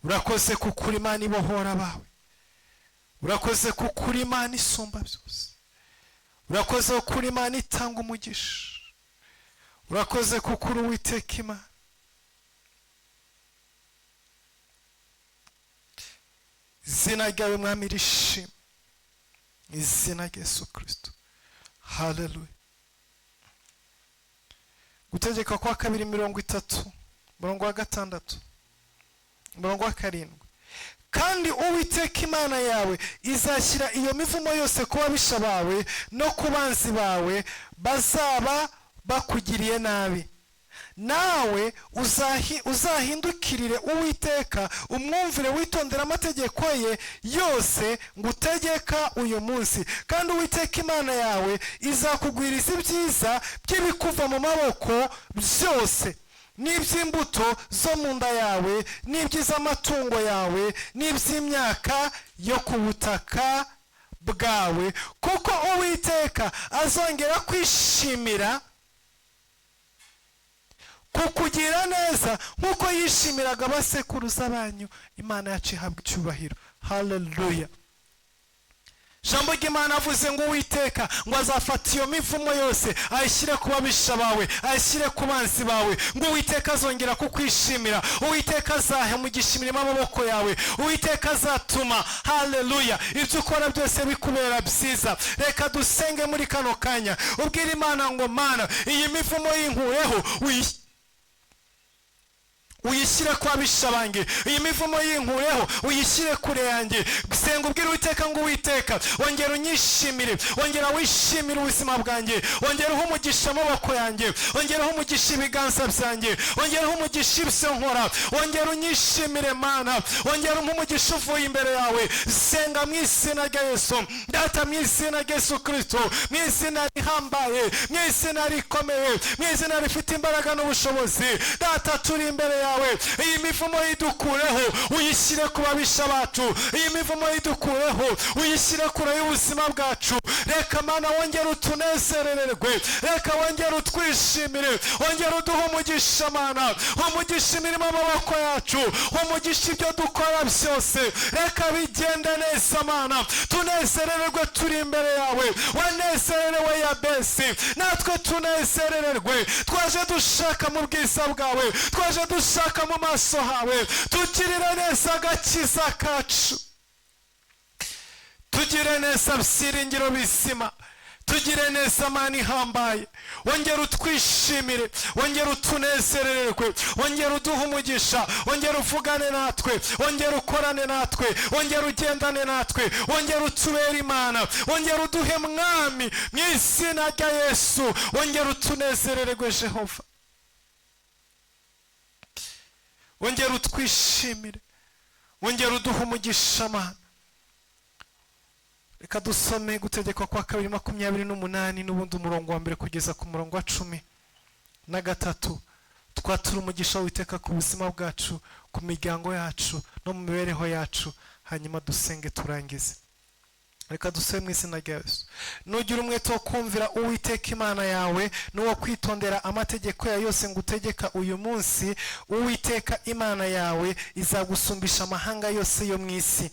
Urakoze kuko uri Imana ibohora abawe, urakoze kuko uri Imana isumba byose, urakoze kuko uri Imana itanga umugisha, urakoze kuko uri Uwiteka Imana. Izina ryawe Mwami rishimwe, izina rya Yesu Kristo. Haleluya. Gutegeka kwa 2:30 murongo wa 6 murongo wa 7. Kandi Uwiteka Imana yawe izashyira iyo mivumo yose ku babisha bawe no ku banzi bawe bazaba bakugiriye nabi. Nawe uzahindukirire Uwiteka, umwumvire, witondera amategeko ye yose ngutegeka uyu munsi. Kandi Uwiteka Imana yawe izakugwiriza ibyiza by'ibikuva mu maboko byose, n'iby'imbuto zo mu nda yawe, n'iby'iz'amatungo yawe, n'iby'imyaka yo ku butaka bwawe. Kuko Uwiteka azongera kwishimira kukugira neza nk'uko yishimiraga abasekuruza banyu. Imana yacu ihabwa icyubahiro. Haleluya. Jambo ry'Imana avuze ngo Uwiteka ngo azafata iyo mivumo yose ayishyire ku babisha bawe, ayishyire ku banzi bawe, ngo Uwiteka azongera kukwishimira, Uwiteka azahemugisha imirimo y'amaboko yawe, Uwiteka azatuma haleluya ibyo ukora byose bikubera byiza. Reka dusenge muri kano kanya, ubwira Imana ngo Mana, iyi mivumo y'inkureho uyishyire kwa bisha bange, iyi mivumo y'inkureho uyishyire kure yanjye. Gusenga ubwira Uwiteka ngo Uwiteka wongera unyishimire, wongera wishimire ubuzima bwanjye, wongera umugisha amaboko yanjye, wongera umugisha ibiganza byanjye, wongera umugisha ibyo nkora, wongera unyishimire Mana, wongera umugisha uvuye imbere yawe. Senga mu izina rya Yesu. Data, mu izina rya Yesu Kristo, mu izina rihambaye, mu izina rikomeye, mu izina rifite imbaraga n'ubushobozi, Data turi imbere yawe. Iyi mivumo yidukureho uyishyire ku babisha bacu, iyi mivumo yidukureho uyishyire kure y'ubuzima bwacu. Reka Mana wongera utunezerererwe, reka wongera utwishimire, wongera uduhe umugisha Mana, umugisha imirimo y'amaboko yacu, umugisha ibyo dukora byose. Reka bigende neza Mana, tunezerererwe turi imbere yawe. Wanezererewe Yabesi, natwe tunezerererwe. Twaje dushaka mu bwiza bwawe, twaje dushaka mu maso hawe. Tugirire neza agakiza kacu, tugire neza byiringiro bizima, tugire neza Mana ihambaye. Wongera utwishimire, wongera utunezerererwe, wongera uduhe umugisha, wongera uvugane natwe, wongera ukorane natwe, wongera ugendane natwe, wongera utubere Imana, wongera uduhe Mwami mu izina rya Yesu. Wongera utunezerererwe Jehova, wongera utwishimire, wongera uduhe umugisha Mana. Reka dusome Gutegekwa kwa 2:28 n'ubundi umurongo wa mbere kugeza ku murongo wa 13. Twatura umugisha w'Uwiteka ku buzima bwacu, ku miryango yacu no mu mibereho yacu, hanyuma dusenge turangize. Reka dusome mu izina rya Yesu. Nugira umwete wo kumvira Uwiteka Imana yawe n'uwo kwitondera amategeko ya yose ngutegeka uyu munsi, Uwiteka Imana yawe izagusumbisha amahanga yose yo mu isi.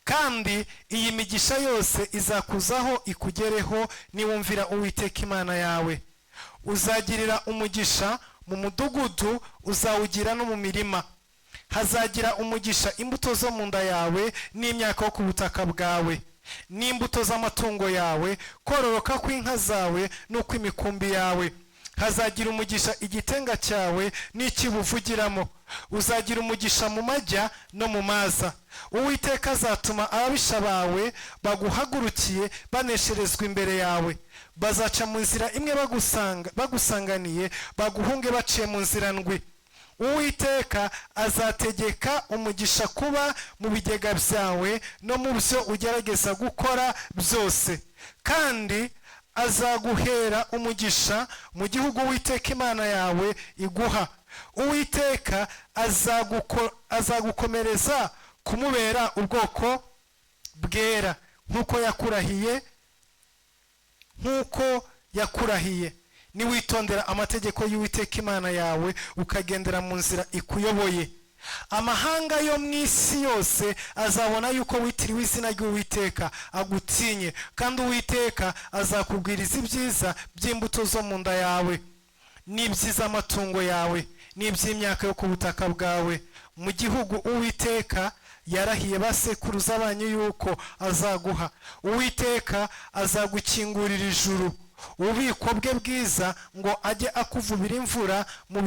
Kandi iyi migisha yose izakuzaho ikugereho niwumvira Uwiteka Imana yawe. Uzagirira umugisha mu mudugudu, uzawugira no mu mirima. Hazagira umugisha imbuto zo mu nda yawe n'imyaka yo ku butaka bwawe, n'imbuto z'amatungo yawe, kororoka kw'inka zawe n'ukw'imikumbi yawe. Hazagira umugisha igitenga cyawe n'ikibuvugiramo. Uzagira umugisha mu majya no mu maza. Uwiteka azatuma ababisha bawe baguhagurukiye banesherezwa imbere yawe. Bazaca mu nzira imwe bagusanganiye, baguhunge baciye mu nzira ndwi. Uwiteka azategeka umugisha kuba mu bigega byawe no mu byo ugerageza gukora byose. Kandi azaguhera umugisha mu gihugu Uwiteka Imana yawe iguha. Uwiteka azagukomereza kumubera ubwoko bwera nk'uko yakurahiye. Niwitondera amategeko y'Uwiteka Imana yawe ukagendera mu nzira ikuyoboye. Amahanga yo mu isi yose azabona yuko witiriwe izina ry'Uwiteka, agutinye. Kandi Uwiteka azakubwiriza ibyiza by'imbuto zo mu nda yawe, n'iby'amatungo yawe, n'iby'imyaka yo ku butaka bwawe, mu gihugu Uwiteka yarahiye basekuruza banyu yuko azaguha. Uwiteka azagukingurira ijuru, ububiko bwe bwiza, ngo ajye akuvubira imvura mu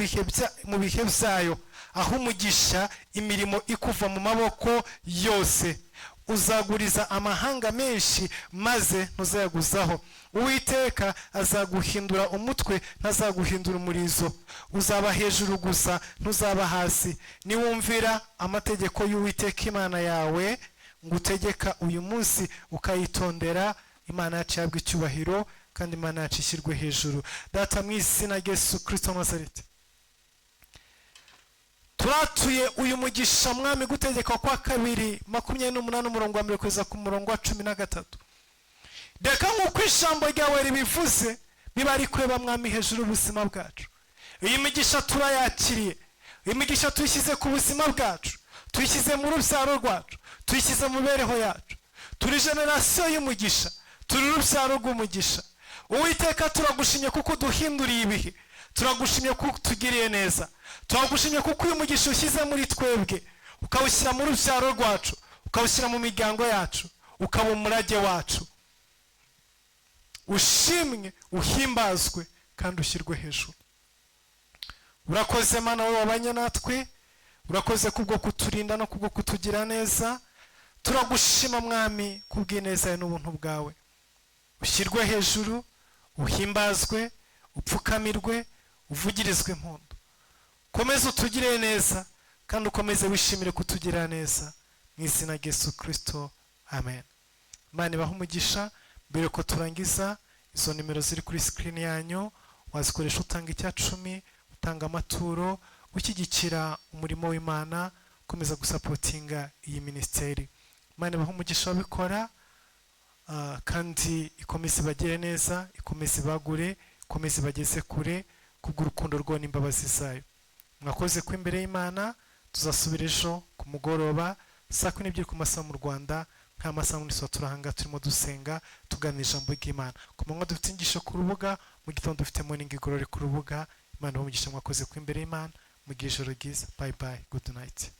bihe byayo, aho umugisha imirimo ikuva mu maboko yose. Uzaguriza amahanga menshi maze ntuzayaguzaho. Uwiteka azaguhindura umutwe, ntazaguhindura umurizo. Uzaba hejuru gusa, ntuzaba hasi. Niwumvira amategeko y'Uwiteka Imana yawe ngutegeka uyu munsi ukayitondera, Imana yacu yabwa icyubahiro kandi Imana yacu ishyirwe hejuru. Data, mu izina rya Yesu Kristo Nazareti, turatuye uyu mugisha Mwami. Gutegekwa kwa 2:28 umurongo wa mbere kugeza ku murongo wa 13. Reka nk'uko ijambo ryawe ribivuze biba ari kweba Mwami hejuru ubuzima bwacu. Iyi migisha turayakiriye, iyi migisha tuyishyize ku buzima bwacu, tuyishyize mu rubyaro rwacu, tuyishyize mu mibereho yacu. turi generasiyo y'umugisha, turi urubyaro rw'umugisha. Uwiteka turagushimye kuko duhinduriye ibihe, turagushimye kuko tugiriye neza, turagushimye kuko uyu mugisha ushyize muri twebwe, ukawushyira mu rubyaro rwacu, ukawushyira mu miryango yacu, ukaba umurage wacu. Ushimwe, uhimbazwe kandi ushyirwe hejuru. Urakoze Mana, wowe wabanye natwe, urakoze kubwo kuturinda no kubwo kutugira neza. Turagushima Mwami kubw'ineza yawe n'ubuntu bwawe. Ushyirwe hejuru, uhimbazwe, upfukamirwe, uvugirizwe impundu. Komeza utugire neza kandi ukomeze wishimire kutugira neza, mu izina rya Yesu Kristo, amen. Imana ibahe umugisha. Mbere ko turangiza, izo nimero ziri kuri screen yanyu wazikoresha utanga icya 10, utanga amaturo, ushyigikira umurimo w'Imana, ukomeza gusapotinga iyi ministeri. Imana ibahe umugisha wabikora, kandi ikomeze bagire neza, ikomeze bagure, ikomeze bageze kure kubw'urukundo rwo n'imbabazi zayo. Mwakoze ko imbere y'Imana. Tuzasubira ejo ku mugoroba saa 12 ku masaha mu Rwanda, nk'amasaha muri so turahanga turimo dusenga tuganira ijambo ry'Imana. Ku manywa dufite ingisho ku rubuga, mu gitondo dufite morning igorore ku rubuga. Imana umugisha. Mwakoze ko imbere y'Imana. Mugire ijoro ryiza. Bye bye, good night.